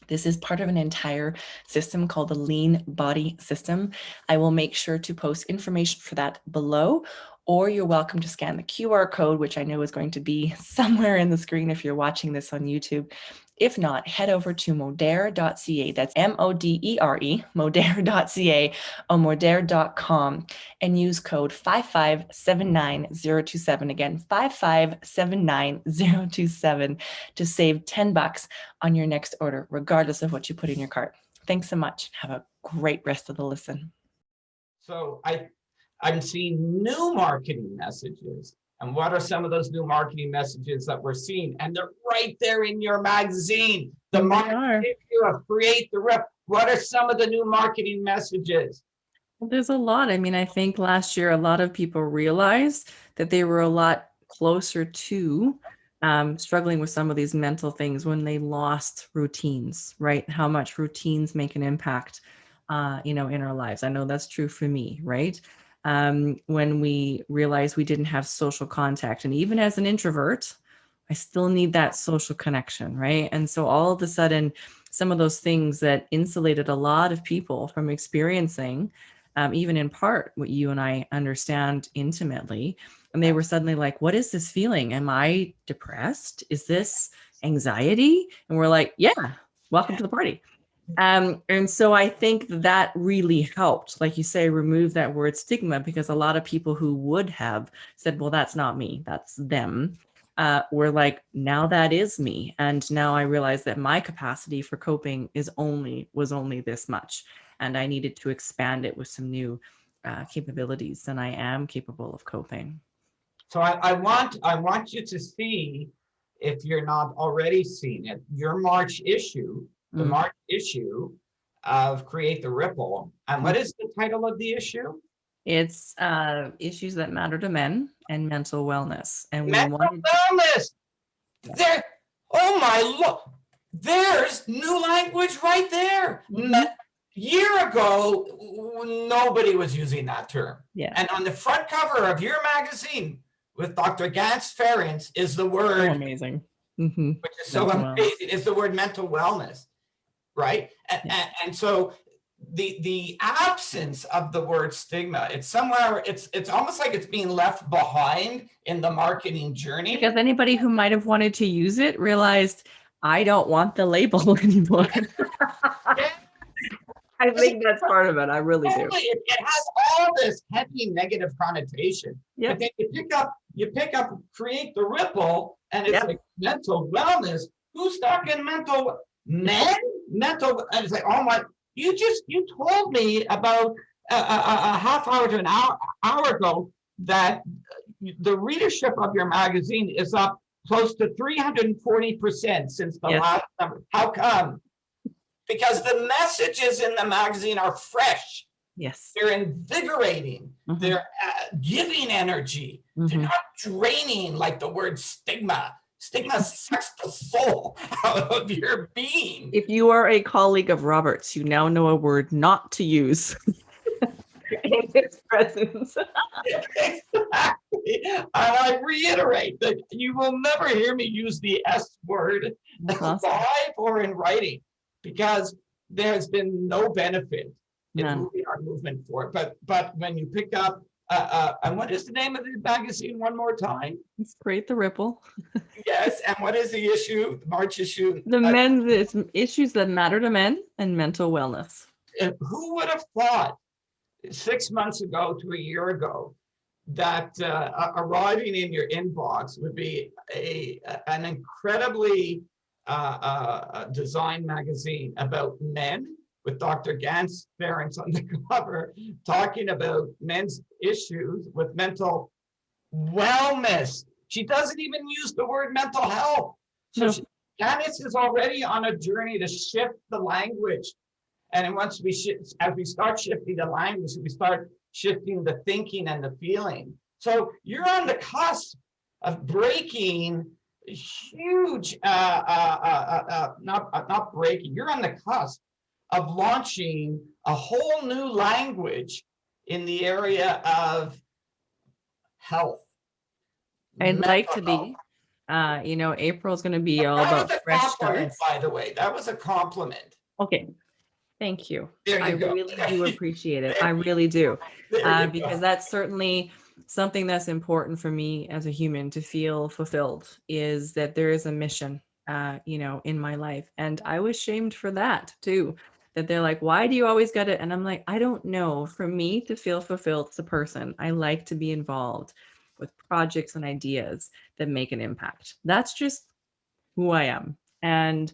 This is part of an entire system called the Lean Body System. I will make sure to post information for that below, or you're welcome to scan the QR code, which I know is going to be somewhere in the screen if you're watching this on YouTube. If not, head over to modere.ca. That's MODERE, modere.ca or modere.com and use code 5579027. Again, 5579027 to save $10 on your next order, regardless of what you put in your cart. Thanks so much. Have a great rest of the listen. So I'm seeing new marketing messages. And what are some of those new marketing messages that we're seeing? And they're right there in your magazine. The marketing issue of Create the Rip. What are some of the new marketing messages? Well, there's a lot. I mean, I think last year, a lot of people realized that they were a lot closer to struggling with some of these mental things when they lost routines, right? How much routines make an impact, in our lives. I know that's true for me, right? When we realized we didn't have social contact. And even as an introvert, I still need that social connection, right? And so all of a sudden, some of those things that insulated a lot of people from experiencing, even in part, what you and I understand intimately, and they were suddenly like, what is this feeling? Am I depressed? Is this anxiety? And we're like, yeah, welcome to the party. And so I think that really helped, like you say, remove that word stigma, because a lot of people who would have said, well, that's not me, that's them, were like, now that is me. And now I realize that my capacity for coping was only this much. And I needed to expand it with some new capabilities, and I am capable of coping. So I want you to see, if you're not already seeing it, your March issue, the March issue of Create the Ripple. And what is the title of the issue? It's Issues That Matter to Men and Mental Wellness. And mental wellness. There, oh my Lord, there's new language right there. Year ago, nobody was using that term. Yeah. And on the front cover of your magazine with Dr. Gans Ference is the word, amazing. Which is so amazing, is the word mental wellness, right? And so the absence of the word stigma, it's somewhere, it's almost like it's being left behind in the marketing journey. Because anybody who might have wanted to use it realized, I don't want the label anymore. I think that's part of it. I really do. It has all this heavy negative connotation. Yep. But then you pick up Create the Ripple, and it's like mental wellness. Who's talking mental men? Mental, and it's like, oh my, you told me about a half hour to an hour ago that the readership of your magazine is up close to 340% since the last number. How come? Because the messages in the magazine are fresh. Yes. They're invigorating. They're giving energy. They're not draining like the word stigma. Stigma sucks the soul out of your being. If you are a colleague of Robert's, you now know a word not to use in his presence. Exactly. And I reiterate that you will never hear me use the S word live or in writing, because there's been no benefit in moving our movement forward. But when you pick up, and what is the name of the magazine one more time? It's Create the Ripple. Yes, and what is the issue, the March issue? It's Issues That Matter to Men and Mental Wellness. Who would have thought 6 months ago to a year ago that arriving in your inbox would be an incredibly design magazine about men, with Dr. Gans Ference on the cover, talking about men's issues with mental wellness. She doesn't even use the word mental health. So Gans is already on a journey to shift the language. And once as we start shifting the language, we start shifting the thinking and the feeling. So you're on the cusp of breaking huge, not breaking, you're on the cusp of launching a whole new language in the area of health. I'd like to be, April's going to be all about fresh starts. By the way, that was a compliment. Okay. Thank you. I really do appreciate it. I really do. Because that's certainly something that's important for me as a human to feel fulfilled, is that there is a mission in my life. And I was shamed for that too, that they're like, why do you always get it? And I'm like, I don't know. For me to feel fulfilled as a person, I like to be involved with projects and ideas that make an impact. That's just who I am. And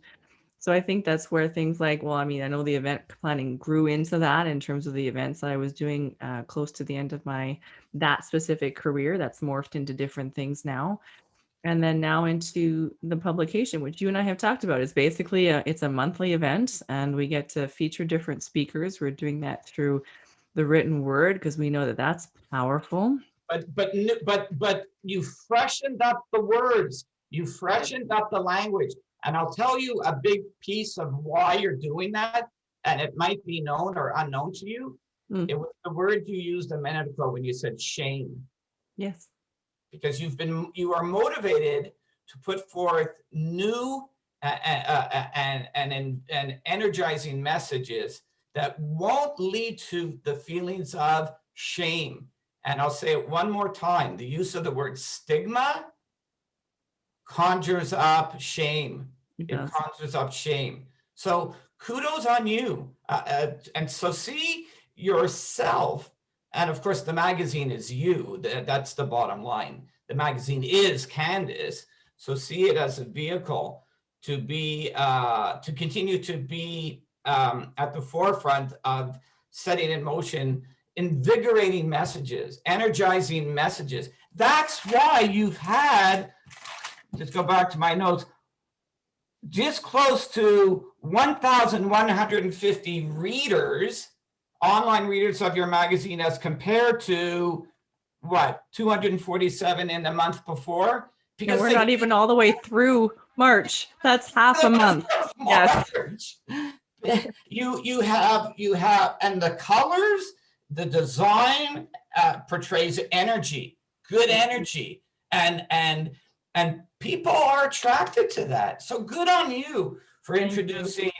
so I think that's where things like, well, I mean, I know the event planning grew into that in terms of the events that I was doing close to the end of that specific career. That's morphed into different things now. And then now into the publication, which you and I have talked about. Is basically it's a monthly event, and we get to feature different speakers. We're doing that through the written word because we know that that's powerful. But you freshened up the words, you freshened up the language. And I'll tell you a big piece of why you're doing that, and it might be known or unknown to you. It was the word you used a minute ago when you said shame. Yes. Because you are motivated to put forth new and energizing messages that won't lead to the feelings of shame. And I'll say it one more time. The use of the word stigma conjures up shame. It conjures up shame. So kudos on you. And so see yourself. And of course, the magazine is you. That's the bottom line. The magazine is Candace. So see it as a vehicle to be, to continue to be at the forefront of setting in motion invigorating messages, energizing messages. That's why you've had, let's go back to my notes, just close to 1,150 readers, online readers of your magazine, as compared to what, 247 in the month before? Because we're not even all the way through March. That's half a month. Yes. You have, and the colors, the design portrays energy, good energy, and people are attracted to that. So good on you for introducing,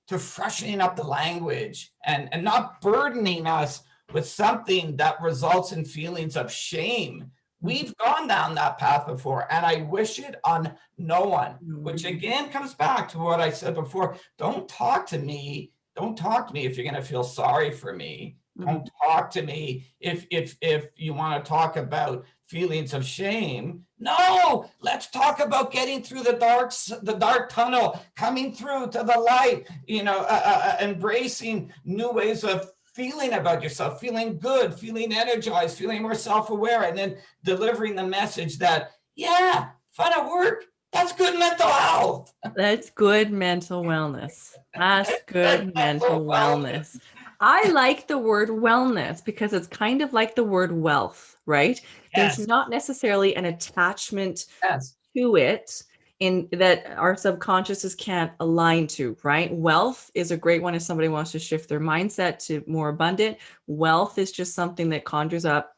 to freshening up the language and not burdening us with something that results in feelings of shame. We've gone down that path before, and I wish it on no one, which again comes back to what I said before. Don't talk to me. Don't talk to me if you're going to feel sorry for me. Don't talk to me if you want to talk about feelings of shame. No, let's talk about getting through the dark tunnel, coming through to the light, embracing new ways of feeling about yourself, feeling good, feeling energized, feeling more self-aware, and then delivering the message that, yeah, fun at work, that's good mental health. That's good mental wellness. That's good mental wellness. I like the word wellness because it's kind of like the word wealth, right? Yes. There's not necessarily an attachment to it in that our subconsciouses can't align to, right? Wealth is a great one if somebody wants to shift their mindset to more abundant. Wealth is just something that conjures up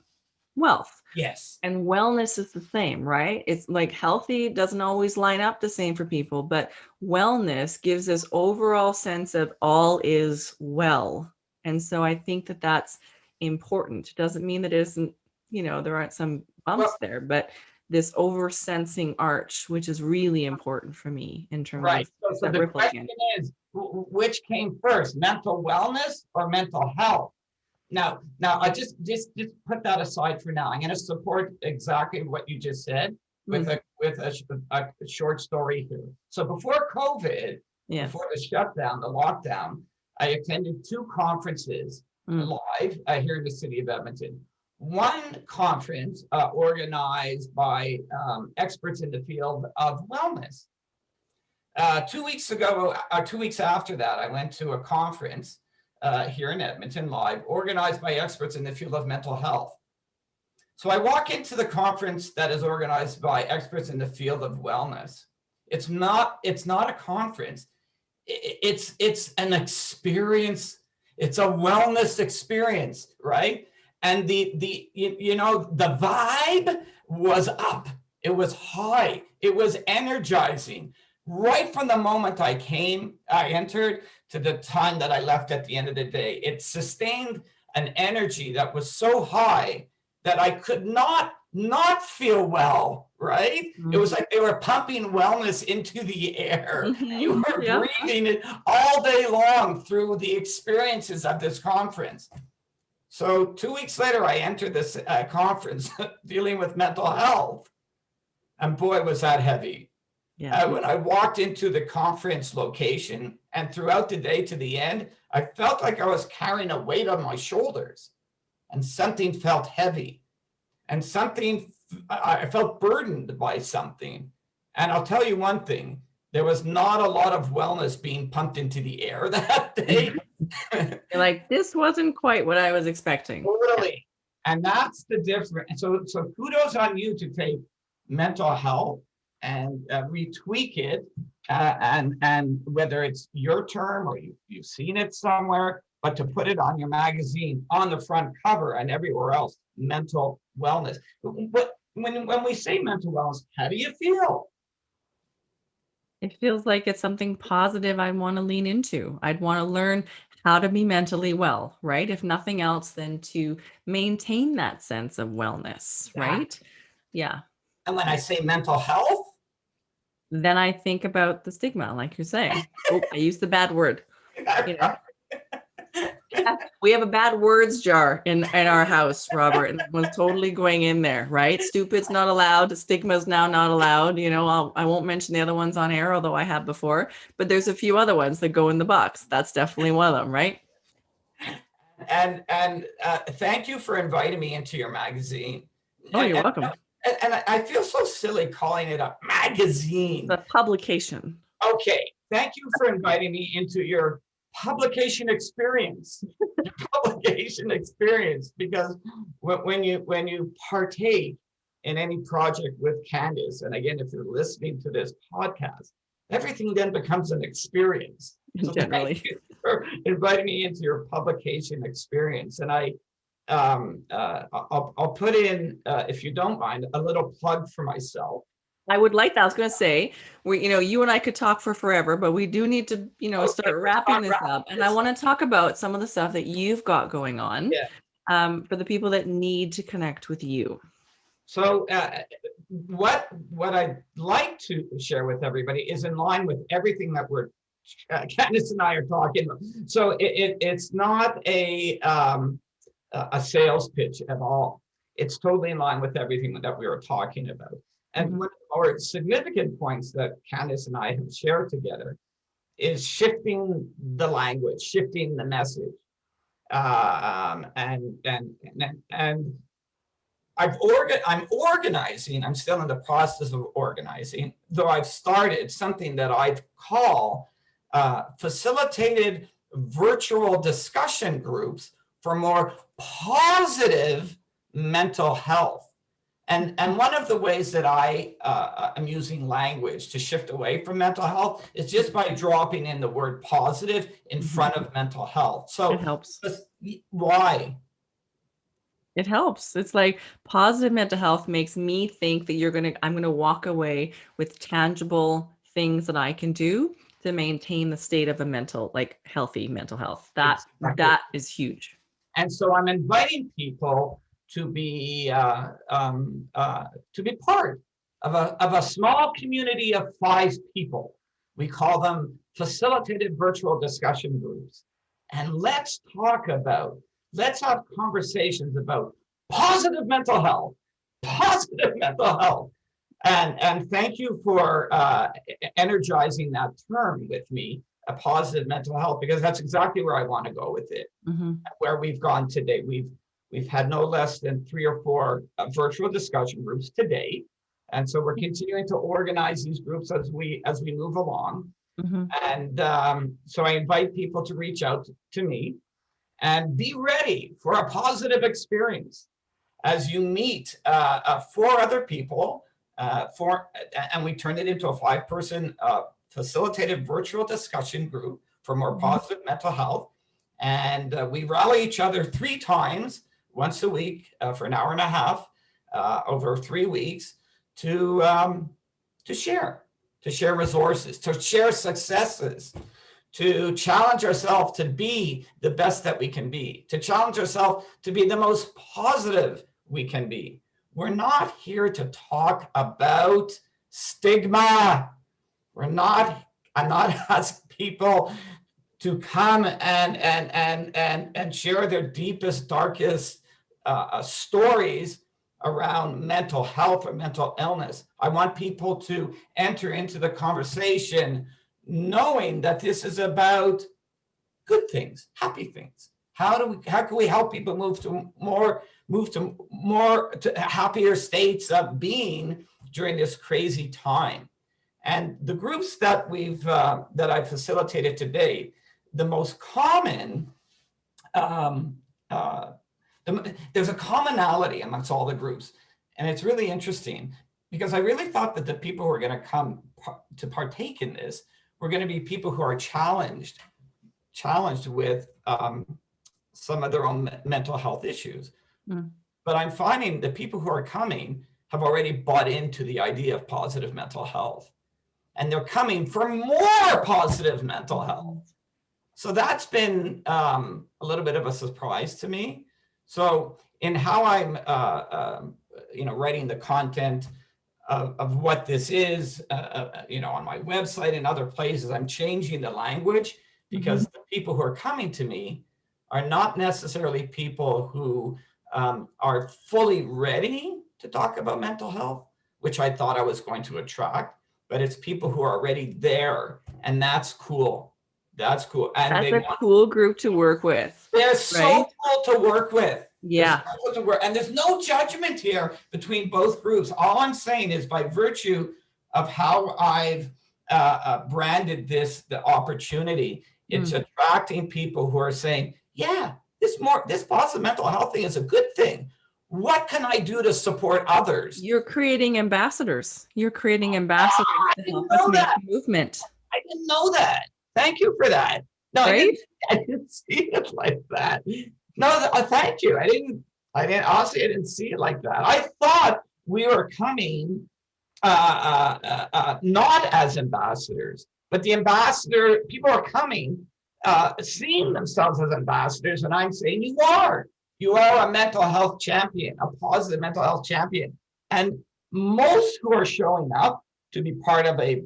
wealth. Yes. And wellness is the same, right? It's like healthy doesn't always line up the same for people, but wellness gives this overall sense of all is well. And so I think that that's important. Doesn't mean that it isn't, there aren't some bumps there, but this over-sensing arch, which is really important for me in terms of so the question is, which came first, mental wellness or mental health? Now I just put that aside for now. I'm going to support exactly what you just said with a short story here. So before COVID, before the shutdown, the lockdown, I attended 2 conferences live here in the city of Edmonton. One conference organized by experts in the field of wellness. 2 weeks ago, 2 weeks after that, I went to a conference here in Edmonton live, organized by experts in the field of mental health. So I walk into the conference that is organized by experts in the field of wellness. It's not a conference. It's an experience. It's a wellness experience, right? And the vibe was up. It was high. It was energizing. Right from the moment I entered to the time that I left at the end of the day, it sustained an energy that was so high that I could not not feel well, right? It was like they were pumping wellness into the air. You were breathing it all day long through the experiences of this conference. So 2 weeks later, I entered this conference dealing with mental health. And boy, was that heavy. When I walked into the conference location and throughout the day to the end, I felt like I was carrying a weight on my shoulders, and something felt heavy, and I felt burdened by something. And I'll tell you one thing, there was not a lot of wellness being pumped into the air that day. You're like, this wasn't quite what I was expecting. Totally. And that's the difference. So kudos on you to take mental health and retweak it, and whether it's your term or you've seen it somewhere, but to put it on your magazine, on the front cover and everywhere else, mental wellness. But when we say mental wellness, how do you feel? It feels like it's something positive I want to lean into. I'd want to learn how to be mentally well, right? If nothing else, then to maintain that sense of wellness, right? Yeah. And when I say mental health, then I think about the stigma, like you're saying. Oh, I used the bad word. You know? We have a bad words jar in our house, Robert, and it was totally going in there, right? Stupid's not allowed. Stigma's now not allowed. You know, I won't mention the other ones on air, although I have before, but there's a few other ones that go in the box. That's definitely one of them, right? And thank you for inviting me into your magazine. Oh, you're welcome. And I feel so silly calling it a magazine. The publication. Okay. Thank you for inviting me into your publication experience. Because when you partake in any project with Candace, and again, if you're listening to this podcast, everything then becomes an experience. So generally. Thank you for inviting me into your publication experience. And I'll put in, if you don't mind, a little plug for myself. I would like that. I was going to say, you and I could talk for forever, but we do need to, start wrapping this up. And I want to talk about some of the stuff that you've got going on for the people that need to connect with you. So what I'd like to share with everybody is in line with everything that Candace and I are talking about. So it's not a sales pitch at all. It's totally in line with everything that we were talking about. And one of the more significant points that Candace and I have shared together is shifting the language, shifting the message. And I'm organizing, I'm still in the process of organizing, though I've started something that I call facilitated virtual discussion groups for more positive mental health. And one of the ways that I am using language to shift away from mental health is just by dropping in the word positive in front of mental health. So it helps. Why? It helps. It's like positive mental health makes me think that I'm going to walk away with tangible things that I can do to maintain the state of a healthy mental health. That is huge. And so I'm inviting people to be part of a small community of 5 people. We call them facilitated virtual discussion groups. And let's have conversations about positive mental health. And thank you for energizing that term with me, a positive mental health, because that's exactly where I want to go with it. Where we've gone today. We've had no less than 3 or 4 virtual discussion groups today. And so we're continuing to organize these groups as we move along. And so I invite people to reach out to me and be ready for a positive experience as you meet 4 other people, and we turned it into a 5-person facilitated virtual discussion group for more positive mental health. And we rally each other 3 times, once a week for an hour and a half over 3 weeks to share resources, to share successes, to challenge ourselves to be the best that we can be, to challenge ourselves to be the most positive we can be. We're not here to talk about stigma. I'm not asking people to come and share their deepest, darkest stories around mental health or mental illness. I want people to enter into the conversation knowing that this is about good things, happy things. How can we help people move to happier states of being during this crazy time? And the groups that I've facilitated today, the most common, there's a commonality amongst all the groups. And it's really interesting because I really thought that the people who are going to come to partake in this were going to be people who are challenged with some of their own mental health issues. Mm. But I'm finding the people who are coming have already bought into the idea of positive mental health. And they're coming for more positive mental health. So that's been a little bit of a surprise to me. So in how I'm writing the content of what this is, on my website and other places, I'm changing the language because the people who are coming to me are not necessarily people who are fully ready to talk about mental health, which I thought I was going to attract, but it's people who are already there, and that's cool. That's cool. And that's a cool group to work with. They're so cool to work with. Yeah. And there's no judgment here between both groups. All I'm saying is by virtue of how I've branded the opportunity, it's attracting people who are saying, yeah, this positive mental health thing is a good thing. What can I do to support others? You're creating ambassadors. You're creating ambassadors to help us make a movement. I didn't know that. Thank you for that. No, right? I didn't see it like that. No, thank you. I didn't see it like that. I thought we were coming not as ambassadors, but people are coming seeing themselves as ambassadors, and I'm saying you are a mental health champion, a positive mental health champion. And most who are showing up to be part of a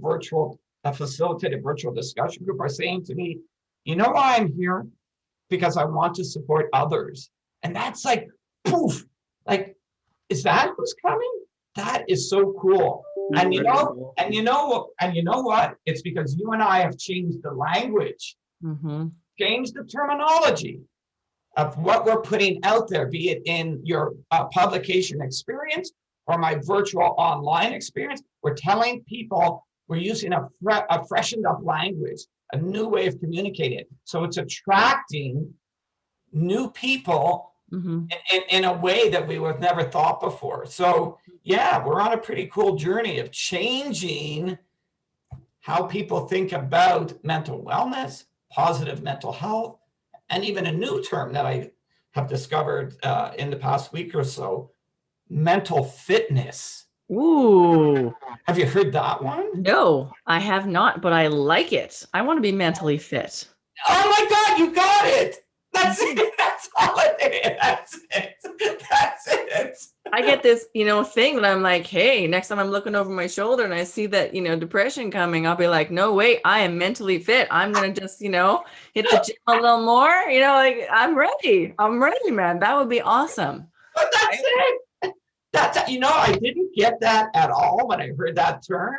facilitated virtual discussion group are saying to me, you know why I'm here? Because I want to support others. And that's like, poof, like, is that who's coming? That is so cool. And you know what? It's because you and I have changed the language, changed the terminology of what we're putting out there, be it in your publication experience or my virtual online experience. We're telling people we're using a freshened up language, a new way of communicating. So it's attracting new people in a way that we would have never thought before. So yeah, we're on a pretty cool journey of changing how people think about mental wellness, positive mental health, and even a new term that I have discovered in the past week or so, mental fitness. Ooh. Have you heard that one? No, I have not, but I like it. I want to be mentally fit. Oh my God, you got it. That's it. That's all it is. That's it. I get this, thing that I'm like, hey, next time I'm looking over my shoulder and I see that, depression coming, I'll be like, no, wait, I am mentally fit. I'm going to just, hit the gym a little more, I'm ready. I'm ready, man. That would be awesome. But that's it. I didn't get that at all when I heard that term.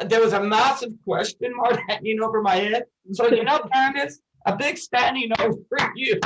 There was a massive question mark hanging over my head. So, Candace, a big standing over you.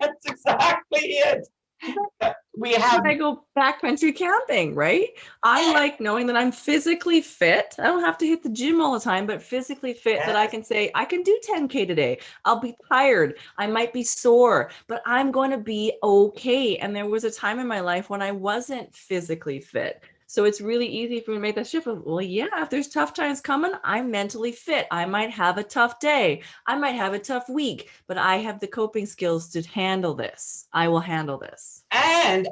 That's exactly it. I go backcountry camping, right? I like knowing that I'm physically fit. I don't have to hit the gym all the time, but physically fit, that I can say, I can do 10K today. I'll be tired. I might be sore, but I'm going to be okay. And there was a time in my life when I wasn't physically fit. So it's really easy for me to make that shift of, well, yeah, if there's tough times coming, I'm mentally fit. I might have a tough day. I might have a tough week, but I have the coping skills to handle this. I will handle this. And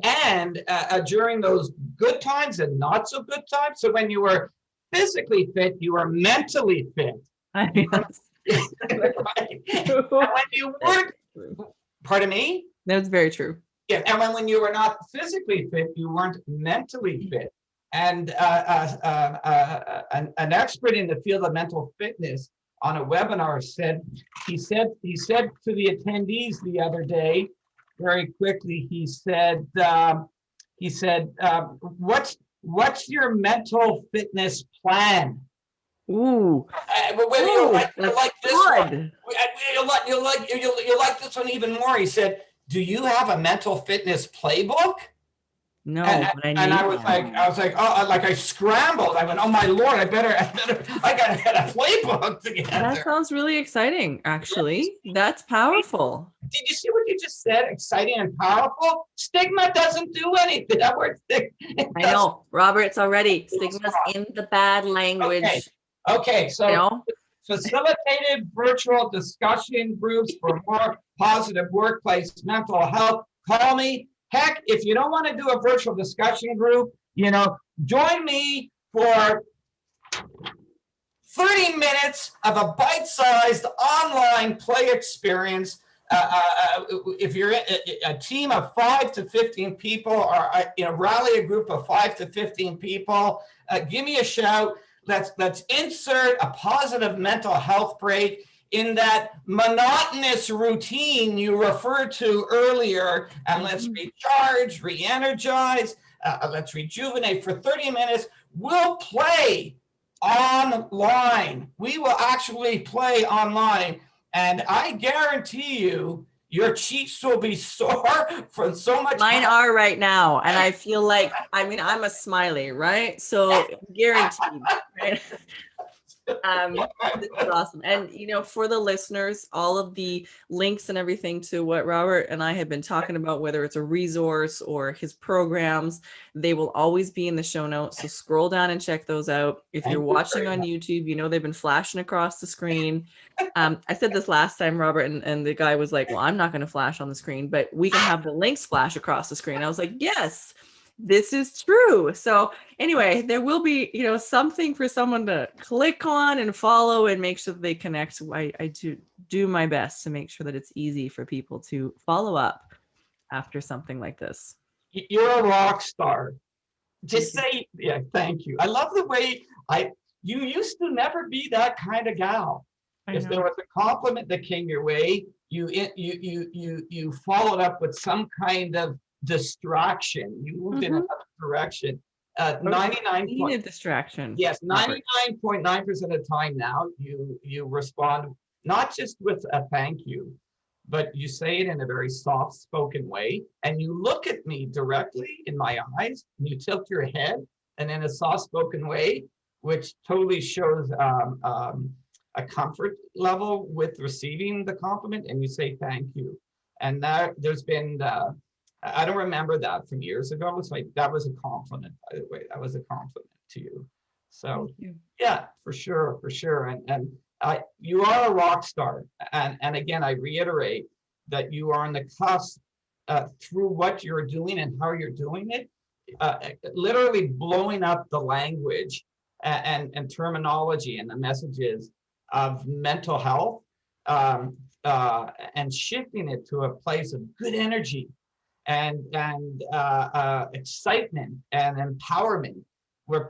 during those good times and not so good times. So when you were physically fit, you were mentally fit. Yes. Right. And when you weren't, pardon me? That's very true. Yeah, and when you were not physically fit, you weren't mentally fit. And an expert in the field of mental fitness on a webinar said to the attendees the other day, very quickly, he said, what's your mental fitness plan? Ooh. Whether you like this one, you'll like this one even more. He said, "Do you have a mental fitness playbook?" No, and I was like, oh, like I scrambled. I went, oh my Lord, I gotta get a playbook together. That sounds really exciting, actually. That's powerful. Did you see what you just said? Exciting and powerful. Stigma doesn't do anything. That word stigma. I know, Robert. It's already stigma's in the bad language. Okay. So facilitated virtual discussion groups for more positive workplace mental health. Call me. Heck, if you don't want to do a virtual discussion group, join me for 30 minutes of a bite-sized online play experience. If you're a team of 5 to 15 people, or rally a group of 5 to 15 people, give me a shout. Let's insert a positive mental health break in that monotonous routine you referred to earlier, and let's recharge, re-energize, let's rejuvenate for 30 minutes. We'll play online. We will actually play online, and I guarantee you, your cheeks will be sore from so much. Mine are right now, and I feel like, I'm a smiley, right? So guaranteed, right? This is awesome. And for the listeners, all of the links and everything to what Robert and I have been talking about, whether it's a resource or his programs, they will always be in the show notes. So scroll down and check those out. If you're watching on YouTube, they've been flashing across the screen. I said this last time, Robert, and the guy was like, well, I'm not going to flash on the screen, but we can have the links flash across the screen. I was like, yes, this is true. So anyway, there will be, something for someone to click on and follow and make sure that they connect. I do my best to make sure that it's easy for people to follow up after something like this. You're a rock star. Just say, yeah, thank you. I love the way you used to never be that kind of gal. If there was a compliment that came your way, you followed up with some kind of distraction. You moved in another direction. 99 distraction. Yes, 99.9% of the time now you respond not just with a thank you, but you say it in a very soft-spoken way, and you look at me directly in my eyes, and you tilt your head, and in a soft-spoken way, which totally shows a comfort level with receiving the compliment, and you say thank you. And there's been I don't remember that from years ago. It's like, that was a compliment, by the way. That was a compliment to you. So yeah, for sure. And you are a rock star. And again, I reiterate that you are on the cusp through what you're doing and how you're doing it, literally blowing up the language and terminology and the messages of mental health, and shifting it to a place of good energy and excitement and empowerment, where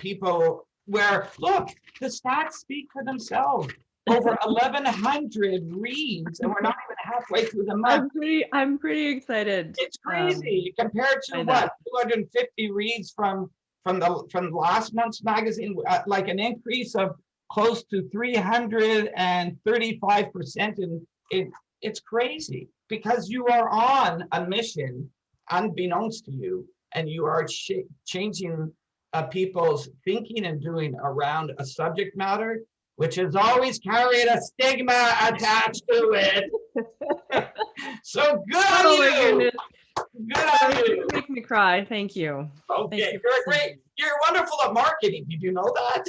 look, the stats speak for themselves. Over 1,100 reads, and we're not even halfway through the month. I'm pretty excited. It's crazy compared to what 250 reads from the last month's magazine, like an increase of close to 335%. It's crazy, because you are on a mission unbeknownst to you, and you are changing people's thinking and doing around a subject matter which has always carried a stigma attached to it. So good on you. Good on you. Make me cry. Thank you. Okay, you're great. You're wonderful at marketing. Did you know that?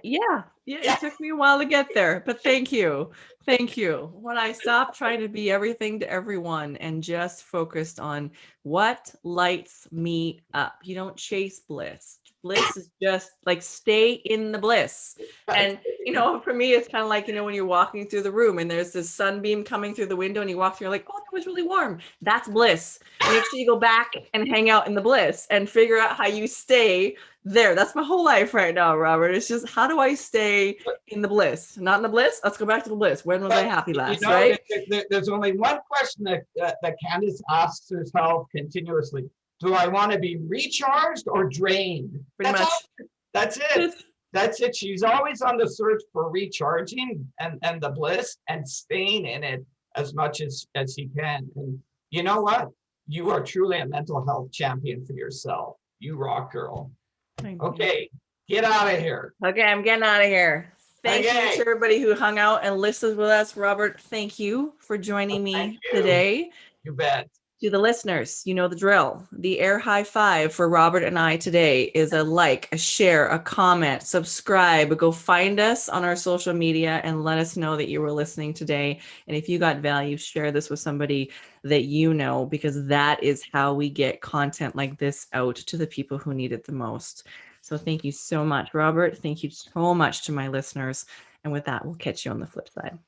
Yeah, it took me a while to get there, but thank you. When I stopped trying to be everything to everyone and just focused on what lights me up. You don't chase bliss, Bliss is just like stay in the bliss. And, you know, for me, it's kind of like, you know, when you're walking through the room and there's this sunbeam coming through the window and you walk through, you're like, oh, that was really warm. That's bliss. Make sure you go back and hang out in the bliss and figure out how you stay there. That's my whole life right now, Robert. It's just, how do I stay in the bliss? Not in the bliss? Let's go back to the bliss. When was I happy last, you know, right? There's only one question that Candace asks herself continuously. Do I want to be recharged or drained? Pretty much. That's it. That's it. She's always on the search for recharging and the bliss and staying in it as much as she can. And you know what? You are truly a mental health champion for yourself. You rock, girl. Okay, get out of here. Okay, I'm getting out of here. Thank you to everybody who hung out and listened with us. Robert, thank you for joining me today. You bet. To the listeners, you know the drill. The air high five for Robert and I today is a like, a share, a comment, subscribe. Go find us on our social media and let us know that you were listening today. And if you got value, share this with somebody that you know, because that is how we get content like this out to the people who need it the most. So thank you so much, Robert. Thank you so much to my listeners. And with that, we'll catch you on the flip side.